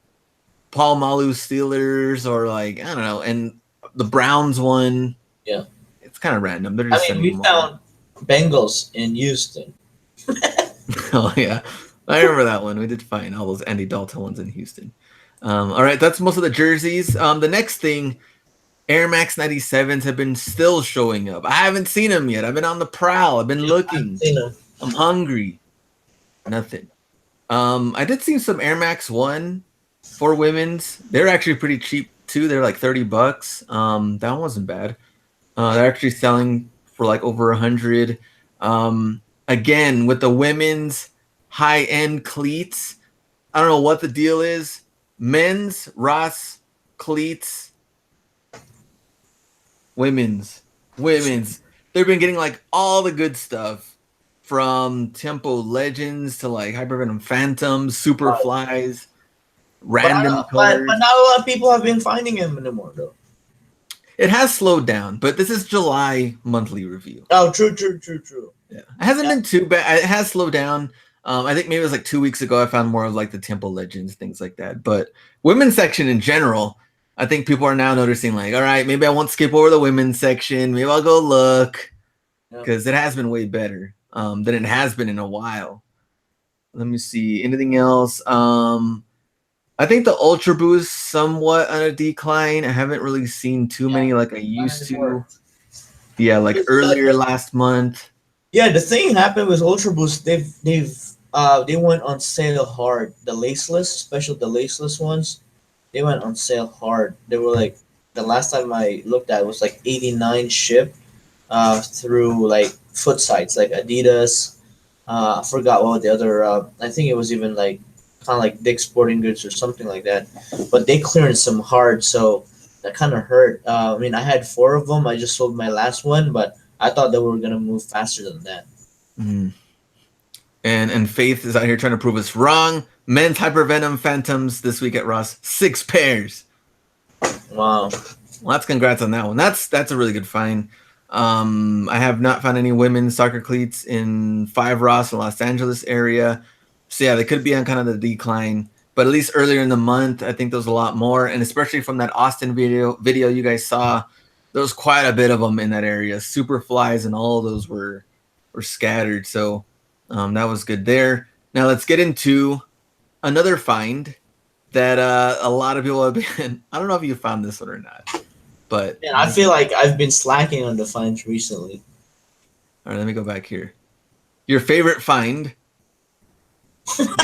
Paul Malu Steelers or like I don't know, and the Browns one, yeah, it's kind of random. They're just we found Bengals in Houston. Oh yeah, I remember that one. We did find all those Andy Dalton ones in Houston. All right, that's most of the jerseys. The next thing, Air Max 97s have been still showing up. I haven't seen them yet. I've been on the prowl. I've been looking. I'm hungry. Nothing. I did see some Air Max 1 for women's. They're actually pretty cheap too. They're like $30. That one wasn't bad. They're actually selling for like over 100. Again, with the women's high-end cleats, I don't know what the deal is. Men's Ross cleats, women's. They've been getting like all the good stuff from Tempo Legends to like Hypervenom Phantoms, Superflies, random colors. But not a lot of people have been finding them anymore though. It has slowed down, but this is July monthly review. Oh, true. Yeah, it hasn't been too bad. It has slowed down. I think maybe it was like 2 weeks ago. I found more of like the Temple Legends, things like that. But women's section in general, I think people are now noticing like, all right, maybe I won't skip over the women's section. Maybe I'll go look because it has been way better than it has been in a while. Let me see. Anything else? I think the Ultra Boost somewhat on a decline. I haven't really seen too many like I used to. Yeah, like earlier last month. Yeah, the thing happened with Ultra Boost. They went on sale hard. The laceless, especially the laceless ones, they went on sale hard. They were like the last time I looked at it was like 89 shipped through like foot sites like Adidas. I forgot what the other. I think it was even like kind of like Dick's Sporting Goods or something like that. But they cleared some hard, so that kind of hurt. I mean, I had 4 of them. I just sold my last one, but I thought they were gonna move faster than that. Mm. And Faith is out here trying to prove us wrong. Men's Hypervenom Phantoms this week at Ross, 6 pairs. Wow. Well, that's congrats on that one. That's a really good find. I have not found any women's soccer cleats in 5 Ross in Los Angeles area. So yeah, they could be on kind of the decline. But at least earlier in the month, I think there was a lot more. And especially from that Austin video you guys saw, there was quite a bit of them in that area. Superflies and all of those were scattered. So that was good there. Now let's get into another find that a lot of people have been. I don't know if you found this one or not, but man, I feel like I've been slacking on the finds recently. All right, let me go back here. Your favorite find: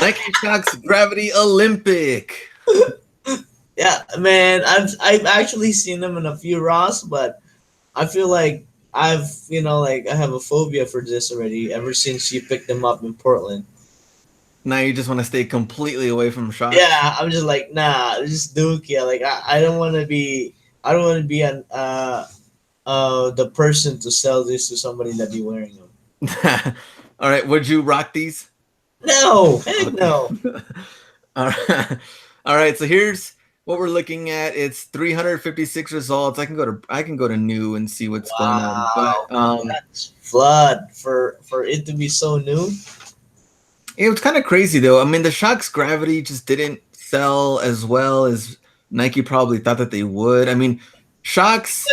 Nike Shox Gravity Olympic. Yeah, man, I've actually seen them in a few Ross, but I feel like I have a phobia for this already ever since you picked them up in Portland. Now you just want to stay completely away from Shox? Yeah, I'm just like, nah, just Duke. Yeah, like I don't want to be an the person to sell this to somebody that be wearing them. All right, would you rock these? No, heck no. All right, so here's what we're looking at, it's 356 results. I can go to new and see what's going on. But Wow, that's flood for it to be so new. it was kind of crazy though. I mean, the Shox Gravity just didn't sell as well as Nike probably thought that they would. I mean, Shox,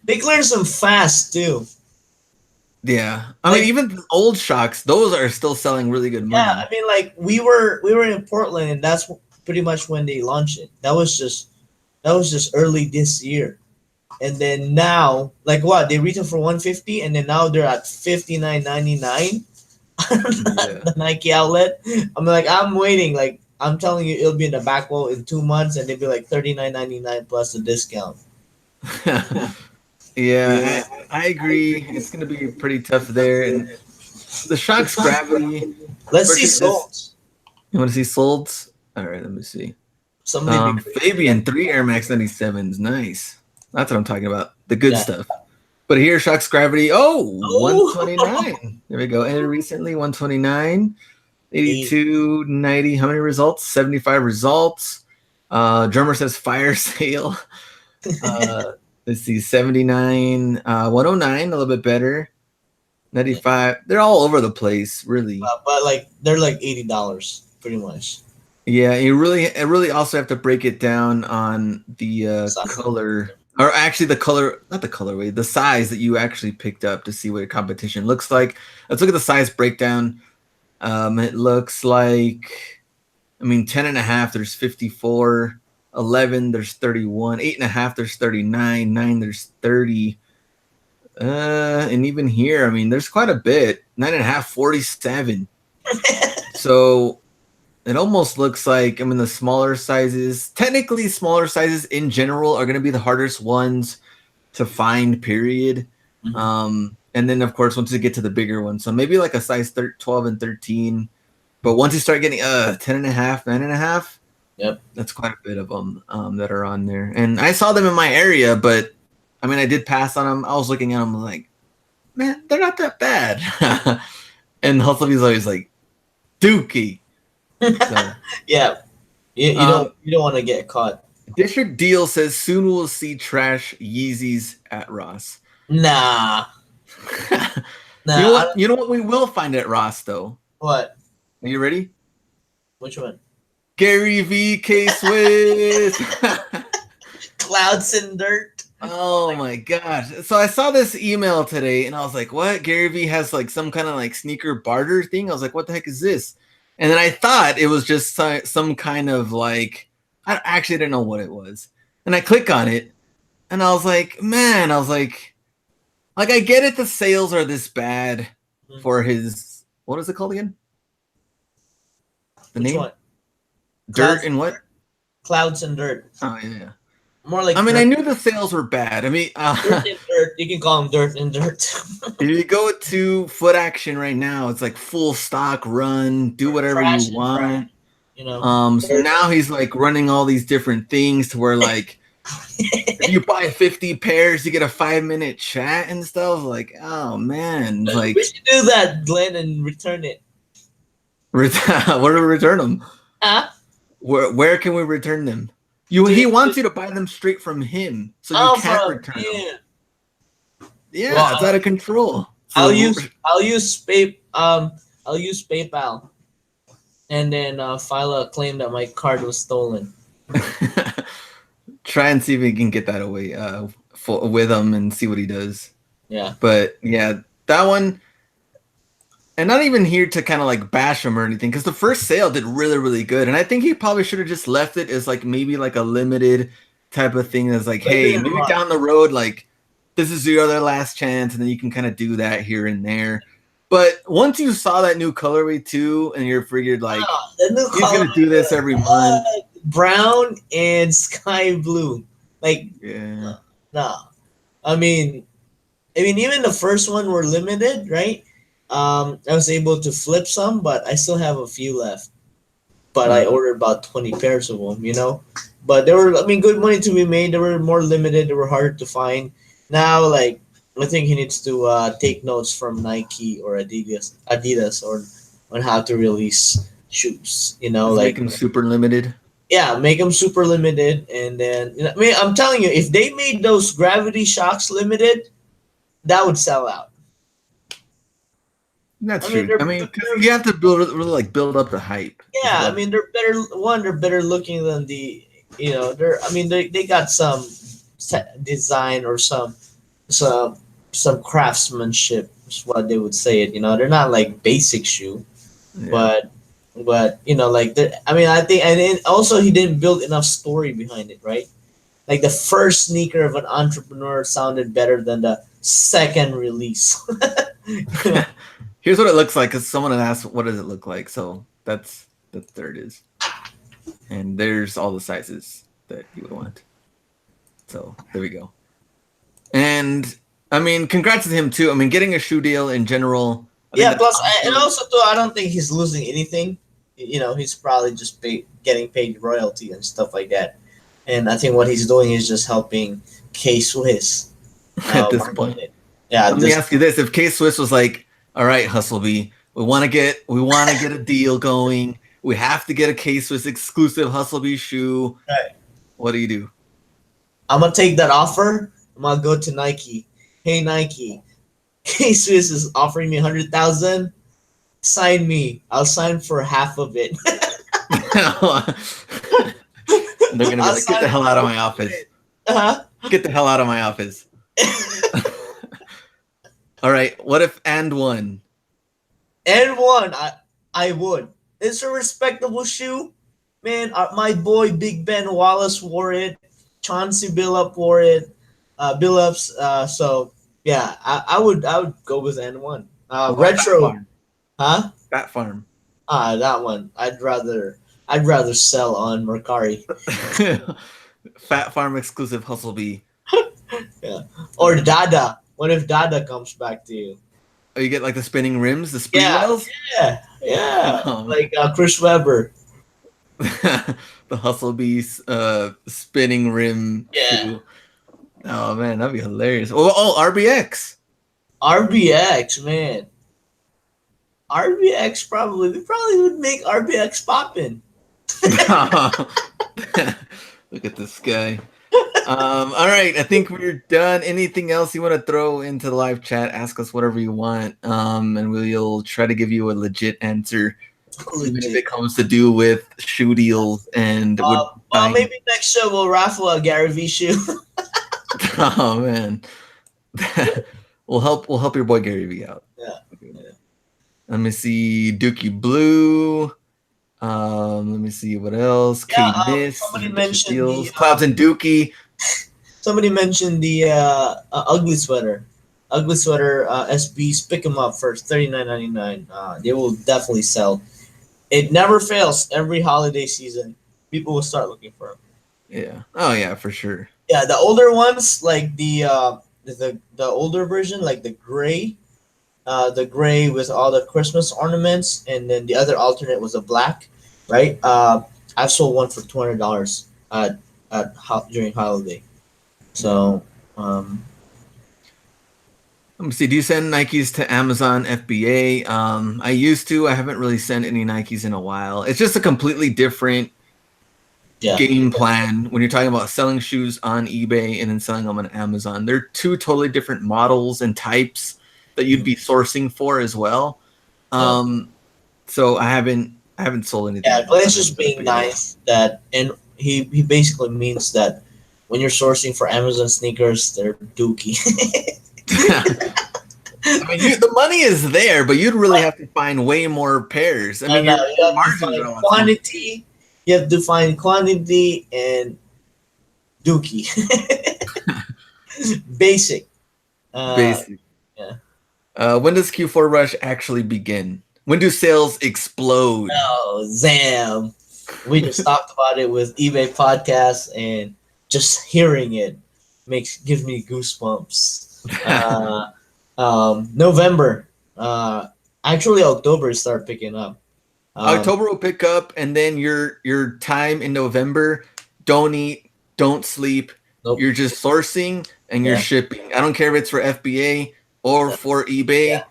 They cleared some fast too. yeah. I mean, Like, even the old Shox, those are still selling really good money. yeah, I mean, like we were in Portland, and that's pretty much when they launched it. That was just early this year, and then now, like what they retail for 150, and then now they're at 59.99. Yeah. The Nike outlet. I'm like, I'm waiting. Like I'm telling you, it'll be in the back wall in 2 months, and they'll be like 39.99 plus the discount. Yeah, I agree. It's going to be pretty tough there. And the Shox Gravity. Let's see versus this- solds. You want to see solds? All right, let me see. Somebody be crazy. Fabian, 3 Air Max 97s. Nice. That's what I'm talking about. The good Yeah. stuff. But here, Shox Gravity. Oh, Oh. 129. There we go. Ended recently, 129. 82, 90. How many results? 75 results. Drummer says fire sale. Let's see, 79, 109, a little bit better. 95. They're all over the place, really. But like they're like $80 pretty much. Yeah, you really also have to break it down on the Size. color, or actually the color, not the colorway, the size that you actually picked up to see what your competition looks like. Let's look at the size breakdown. It looks like, I mean, 10.5, there's 54, 11, there's 31, 8.5, there's 39, 9, there's 30. And even here, I mean, there's quite a bit. 9.5, 47. So it almost looks like, I mean, the smaller sizes, technically smaller sizes in general are going to be the hardest ones to find, period. Mhm. And then, of course, once you get to the bigger ones, so maybe like a size 12 and 13. But once you start getting 10.5, 9.5, Yep. that's quite a bit of them that are on there. And I saw them in my area, but I mean, I did pass on them. I was looking at them like, man, they're not that bad. And Hustleby's always like, Dookie. So, Yeah. You don't want to get caught. District Deal says soon we'll see trash Yeezys at Ross. Nah. You know what we will find at Ross though? What? Are you ready? Which one? Gary V, K Swiss. Clouds and dirt. Oh my gosh. So I saw this email today and I was like, what? Gary V has like some kind of like sneaker barter thing. I was like, what the heck is this? And then I thought it was just some kind of like, I actually didn't know what it was. And I click on it and I was like, man, I get it. The sales are this bad for his, what is it called again? The Which name? one? Dirt Clouds and what? Clouds and dirt. Oh yeah. More like I mean, dirt. I knew the sales were bad. I mean, Dirt and dirt. You can call them dirt and dirt. if you go to Foot Action right now, it's like full stock run, do whatever Trash you and want. trash, you know. So now he's like running all these different things to where like if you buy 50 pairs, you get a 5-minute chat and stuff. Like, oh man, like We should do that, Glenn, and return it. where do we return them? Huh? Where can we return them? He wants you to buy them straight from him, so you can't return them. Yeah, Well, it's out of control. So I'll use PayPal, and then file a claim that my card was stolen. try and see if we can get that away with him and see what he does. Yeah. But yeah, that one, and not even here to kind of like bash him or anything, because the first sale did really, really good. And I think he probably should have just left it as like maybe like a limited type of thing that's like, hey, maybe down the road, like this is your other last chance, and then you can kind of do that here and there. But once you saw that new colorway too, and you're figured like he's gonna do this every month, brown and sky blue, like yeah, nah. I mean, even the first one were limited, right? I was able to flip some, but I still have a few left. But I ordered about 20 pairs of them, you know. But they were, I mean, good money to be made. They were more limited. They were harder to find. Now, like, I think he needs to take notes from Nike or Adidas, or on how to release shoes. You know, just like make him super limited. Yeah, make them super limited, and then I mean, I'm telling you, if they made those Gravity Shocks limited, that would sell out. That's I mean, true. I mean, because you have to really like build up the hype. Is yeah, I what. mean, they're better. One, they're better looking than the, they're. I mean, they got some design or some some craftsmanship is what they would say it. They're not like basic shoe, Yeah. but like I mean, I think, and then also he didn't build enough story behind it, right? Like the first sneaker of an entrepreneur sounded better than the second release. Here's what it looks like. Because someone had asked, "What does it look like?" So there it is, and there's all the sizes that you would want. So there we go. And I mean, congrats to him too. I mean, getting a shoe deal in general. Yeah. Plus, and also too, I don't think he's losing anything. He's probably just getting paid royalty and stuff like that. And I think what he's doing is just helping K-Swiss. At this point. Yeah. Let me ask you this: if K-Swiss was like, "All right, Hustlebee, we want to get a deal going. We have to get a K-Swiss exclusive Hustlebee shoe." Right. What do you do? I'm gonna take that offer. I'm gonna go to Nike. Hey Nike, K-Swiss is offering me 100,000. Sign me. I'll sign for half of it. They're gonna be like, "Get the hell out of my office! Get the hell out of my office!" All right. What if and one? And one, I would. It's a respectable shoe, man. My boy Big Ben Wallace wore it. Chauncey Billup wore it. Billups. So yeah, I would go with N1. Retro, huh? Bat Farm. That one. I'd rather sell on Mercari. Fat Farm exclusive Hustlebee. Yeah. Or Dada. What if Dada comes back to you? Oh, you get like the spinning rims, the speed wells? Yeah. Like Chris Webber. The Hustlebee spinning rim shoe. Oh man, that'd be hilarious. Oh, RBX. RBX, man. RBX we probably would make RBX poppin'. Look at this guy. All right, I think we're done. Anything else you want to throw into the live chat? Ask us whatever you want, and we'll try to give you a legit answer, even if it comes to do with shoe deals and. Maybe next show we'll raffle a Gary V shoe. Oh man, we'll help your boy Gary V out. Yeah. Let me see Dookie Blue. Let me see what else. Somebody mentioned the Clouds and Dookie. Somebody mentioned the ugly sweater. Ugly sweater SBs. Pick them up for $39.99. They will definitely sell. It never fails. Every holiday season, people will start looking for them. Yeah. Oh yeah, for sure. Yeah, the older ones, like the older version, like the gray with all the Christmas ornaments, and then the other alternate was a black, right? I've sold one for $200 during holiday. So, let me see. Do you send Nikes to Amazon FBA? I used to. I haven't really sent any Nikes in a while. It's just a completely different game plan when you're talking about selling shoes on eBay and then selling them on Amazon. They're two totally different models and types that you'd be sourcing for as well. So I haven't sold anything. Yeah, but it's just being nice that, and he basically means that when you're sourcing for Amazon sneakers, they're dookie. I mean, the money is there, but you'd really have to find way more pairs. I mean, your margins are quantity. You have to find quantity and dookie. Basic. Basic. Yeah. When does Q4 rush actually begin? When do sales explode? Oh, Zam. We just talked about it with eBay podcast, and just hearing it gives me goosebumps. November. Actually, October start picking up. October will pick up, and then your time in November, don't eat, don't sleep. Nope. You're just sourcing and you're shipping. I don't care if it's for FBA or for eBay. Yeah.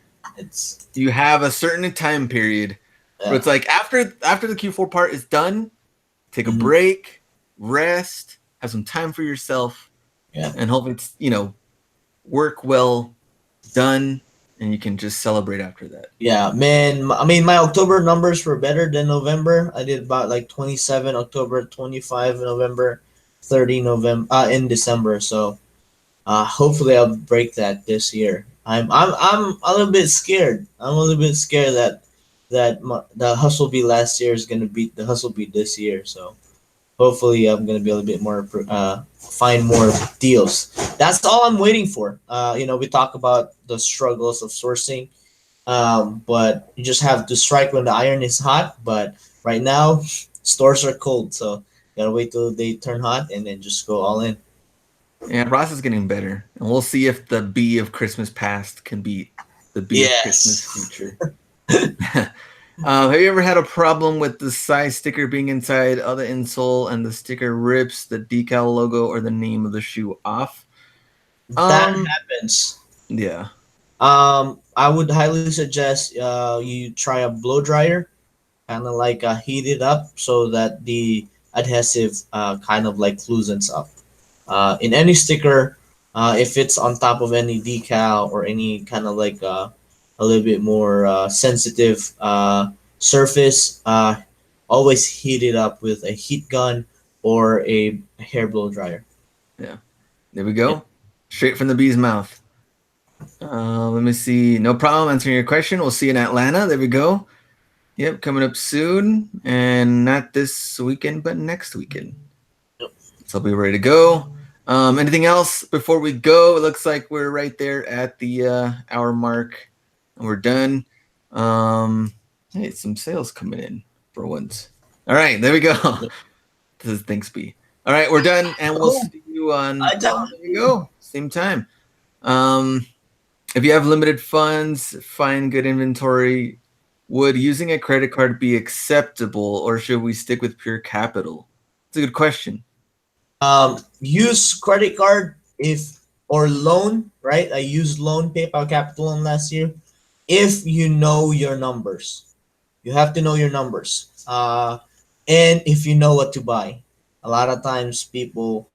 You have a certain time period where it's like after the Q4 part is done, take a break, rest, have some time for yourself, and hopefully it's, work well done, and you can just celebrate after that. Yeah, man. I mean, my October numbers were better than November. I did about like 27 October, 25 November, 30 November, in December. So, hopefully I'll break that this year. I'm a little bit scared. I'm a little bit scared that the hustle beat last year is gonna beat the hustle beat this year. So hopefully I'm gonna be a little bit more find more deals. That's all I'm waiting for. We talk about the struggles of sourcing, but you just have to strike when the iron is hot. But right now, stores are cold, so gotta wait till they turn hot and then just go all in. Yeah, Ross is getting better, and we'll see if the B of Christmas past can beat the B of Christmas future. Have you ever had a problem with the size sticker being inside of the insole and the sticker rips the decal logo or the name of the shoe off? That happens. Yeah. I would highly suggest you try a blow dryer, kind of like heat it up so that the adhesive kind of like loosens up. In any sticker, if it's on top of any decal or any kind of like a little bit more sensitive surface, always heat it up with a heat gun or a hair blow dryer. Yeah. There we go. Yeah. Straight from the bee's mouth. Let me see. No problem answering your question. We'll see you in Atlanta. There we go. Yep, coming up soon. And not this weekend, but next weekend. Yep. So I'll be ready to go. Anything else before we go? It looks like we're right there at the hour mark. And we're done. Hey, some sales coming in for once. All right, there we go. This is Thanks Be. All right, we're done. And we'll see you on... There we go. Same time. If you have limited funds, find good inventory. Would using a credit card be acceptable, or should we stick with pure capital? It's a good question. Use credit card or loan, right? I used loan, PayPal Capital Loan last year. If you know your numbers, you have to know your numbers. And if you know what to buy, a lot of times people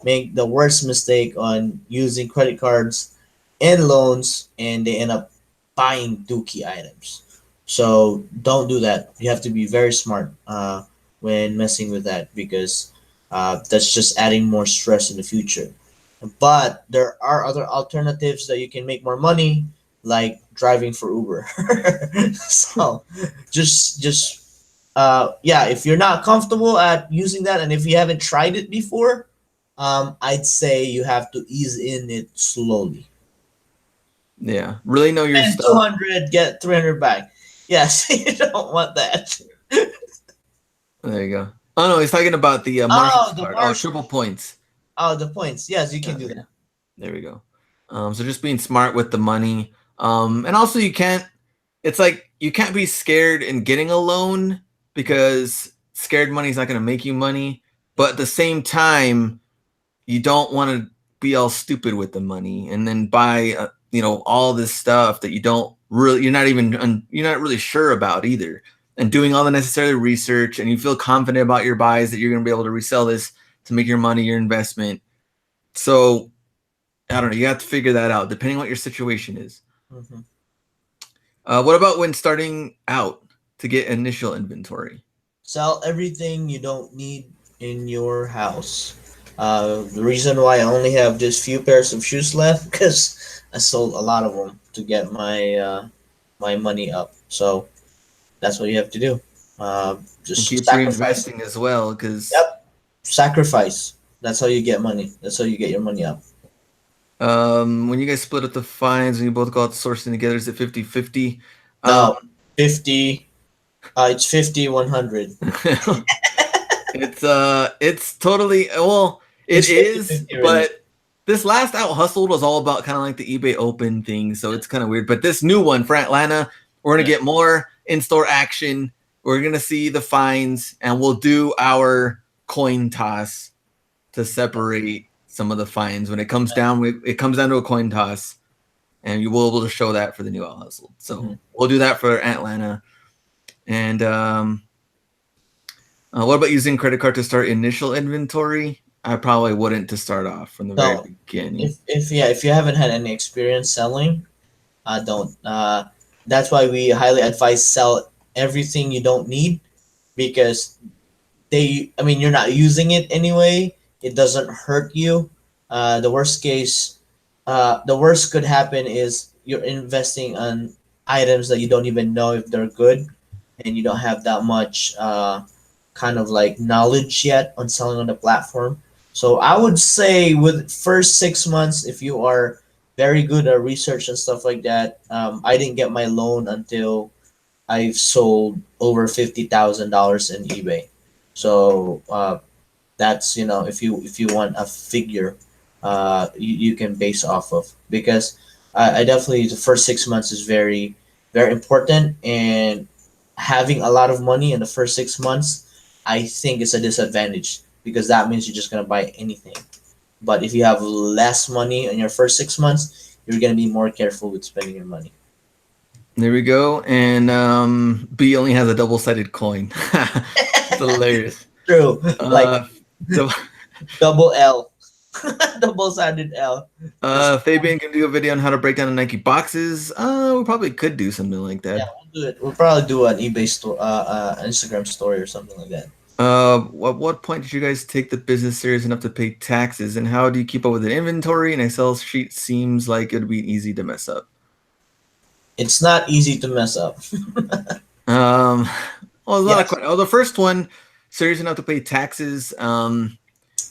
make the worst mistake on using credit cards and loans, and they end up buying dookie items. So don't do that. You have to be very smart when messing with that, because that's just adding more stress in the future. But there are other alternatives that you can make more money, like driving for Uber. So if you're not comfortable at using that, and if you haven't tried it before, I'd say you have to ease in it slowly. Yeah, really know your stuff. 200, get 300 back. Yes, you don't want that. There you go. Oh no, he's talking about the Marshall card. Oh, triple points. Oh, the points. Yes, you can do that. There we go. So just being smart with the money. And also it's like you can't be scared in getting a loan, because scared money is not going to make you money. But at the same time, you don't want to be all stupid with the money and then buy, all this stuff that you're not really sure about either. And doing all the necessary research, and you feel confident about your buys that you're going to be able to resell this to make your money, your investment. So I don't know. You have to figure that out depending on what your situation is. Mm-hmm. What about when starting out to get initial inventory? Sell everything you don't need in your house. The reason why I only have just few pairs of shoes left, because I sold a lot of them to get my my money up. So that's what you have to do. Just keep reinvesting as well, because sacrifice. That's how you get money. That's how you get your money up. When you guys split up the fines and you both go out sourcing together, is it 50-50? No, 50. It's 50-100. It's totally it is, but this last out hustled was all about kind of like the eBay Open thing, so it's kind of weird. But this new one for Atlanta, we're gonna get more in-store action. We're gonna see the fines, and we'll do our coin toss to separate some of the fines. When it comes down, it comes down to a coin toss, and you will be able to show that for the new out hustle. So we'll do that for Atlanta. And What about using credit card to start initial inventory? I probably wouldn't to start off from the very So beginning. if you haven't had any experience selling, don't. That's why we highly advise sell everything you don't need, because I mean, you're not using it anyway. It doesn't hurt you. The worst case, the worst could happen is you're investing on items that you don't even know if they're good, and you don't have that much kind of like knowledge yet on selling on the platform. So I would say with first 6 months, if you are very good at research and stuff like that, I didn't get my loan until I've sold over $50,000 in eBay. So that's, if you want a figure, you can base off of, because I definitely, the first 6 months is very very important, and having a lot of money in the first 6 months, I think is a disadvantage, because that means you're just gonna buy anything. But if you have less money in your first 6 months, you're gonna be more careful with spending your money. There we go. And B only has a double-sided coin. It's hilarious. True, like So, double L, double-sided L. Fabian can do a video on how to break down the Nike boxes. We probably could do something like that. Yeah, we'll do it. We'll probably do an eBay store, Instagram story or something like that. What point did you guys take the business serious enough to pay taxes, and how do you keep up with an inventory? An Excel sheet seems like it'd be easy to mess up. It's not easy to mess up. Well, there's a lot of Yes. questions. Oh, the first one, serious enough to pay taxes.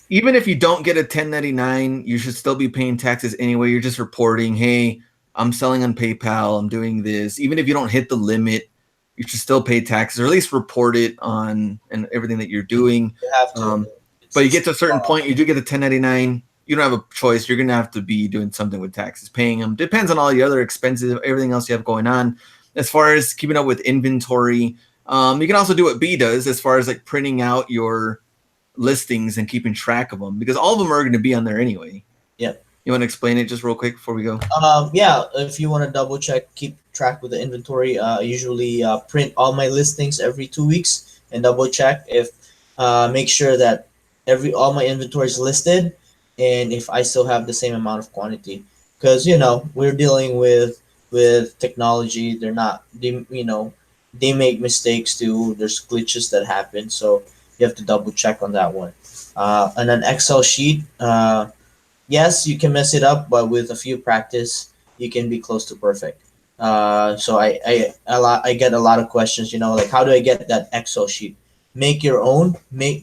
Even if you don't get a 1099, you should still be paying taxes anyway. You're just reporting, hey, I'm selling on PayPal, I'm doing this. Even if you don't hit the limit, you should still pay taxes, or at least report it on and everything that you're doing. You have to. But you get to a certain point, you do get a 1099. You don't have a choice. You're gonna have to be doing something with taxes, paying them. Depends on all the other expenses, everything else you have going on. As far as keeping up with inventory, you can also do what B does, as far as like printing out your listings and keeping track of them, because all of them are going to be on there anyway. Yeah. You want to explain it just real quick before we go? Yeah, if you want to double check, keep track with the inventory, I usually print all my listings every 2 weeks and double check if, make sure that all my inventory is listed, and if I still have the same amount of quantity, because we're dealing with technology. They're not, they make mistakes too. There's glitches that happen, so you have to double check on that one. And an Excel sheet, yes, you can mess it up, but with a few practice, you can be close to perfect. So I get a lot of questions, like how do I get that Excel sheet? Make your own,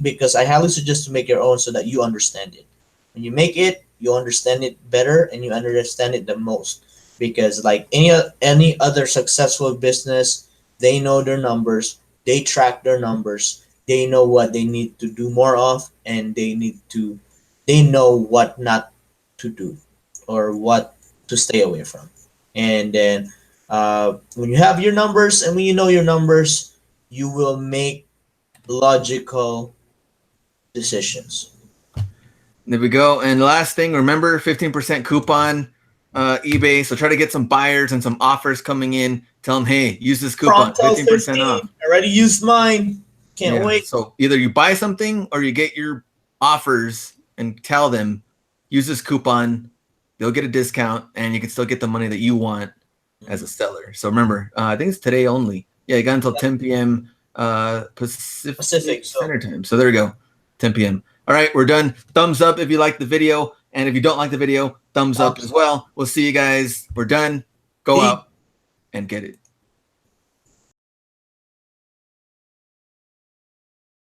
because I highly suggest to make your own so that you understand it. When you make it, you understand it better and you understand it the most. Because like any other successful business, they know their numbers, they track their numbers, they know what they need to do more of, and they know what not to do, or what to stay away from. And then when you have your numbers and when you know your numbers, you will make logical decisions. There we go. And the last thing, remember 15% coupon eBay. So try to get some buyers and some offers coming in. Tell them, hey, use this coupon, Pronto 15% 15. off. I already used mine. Can't wait. So either you buy something or you get your offers and tell them, use this coupon. They'll get a discount and you can still get the money that you want as a seller. So remember, I think it's today only. Yeah, you got until 10 p.m. Pacific Standard Time. So there we go, 10 p.m. All right, we're done. Thumbs up if you like the video. And if you don't like the video, thumbs up as well. We'll see you guys. We're done. Go out and get it.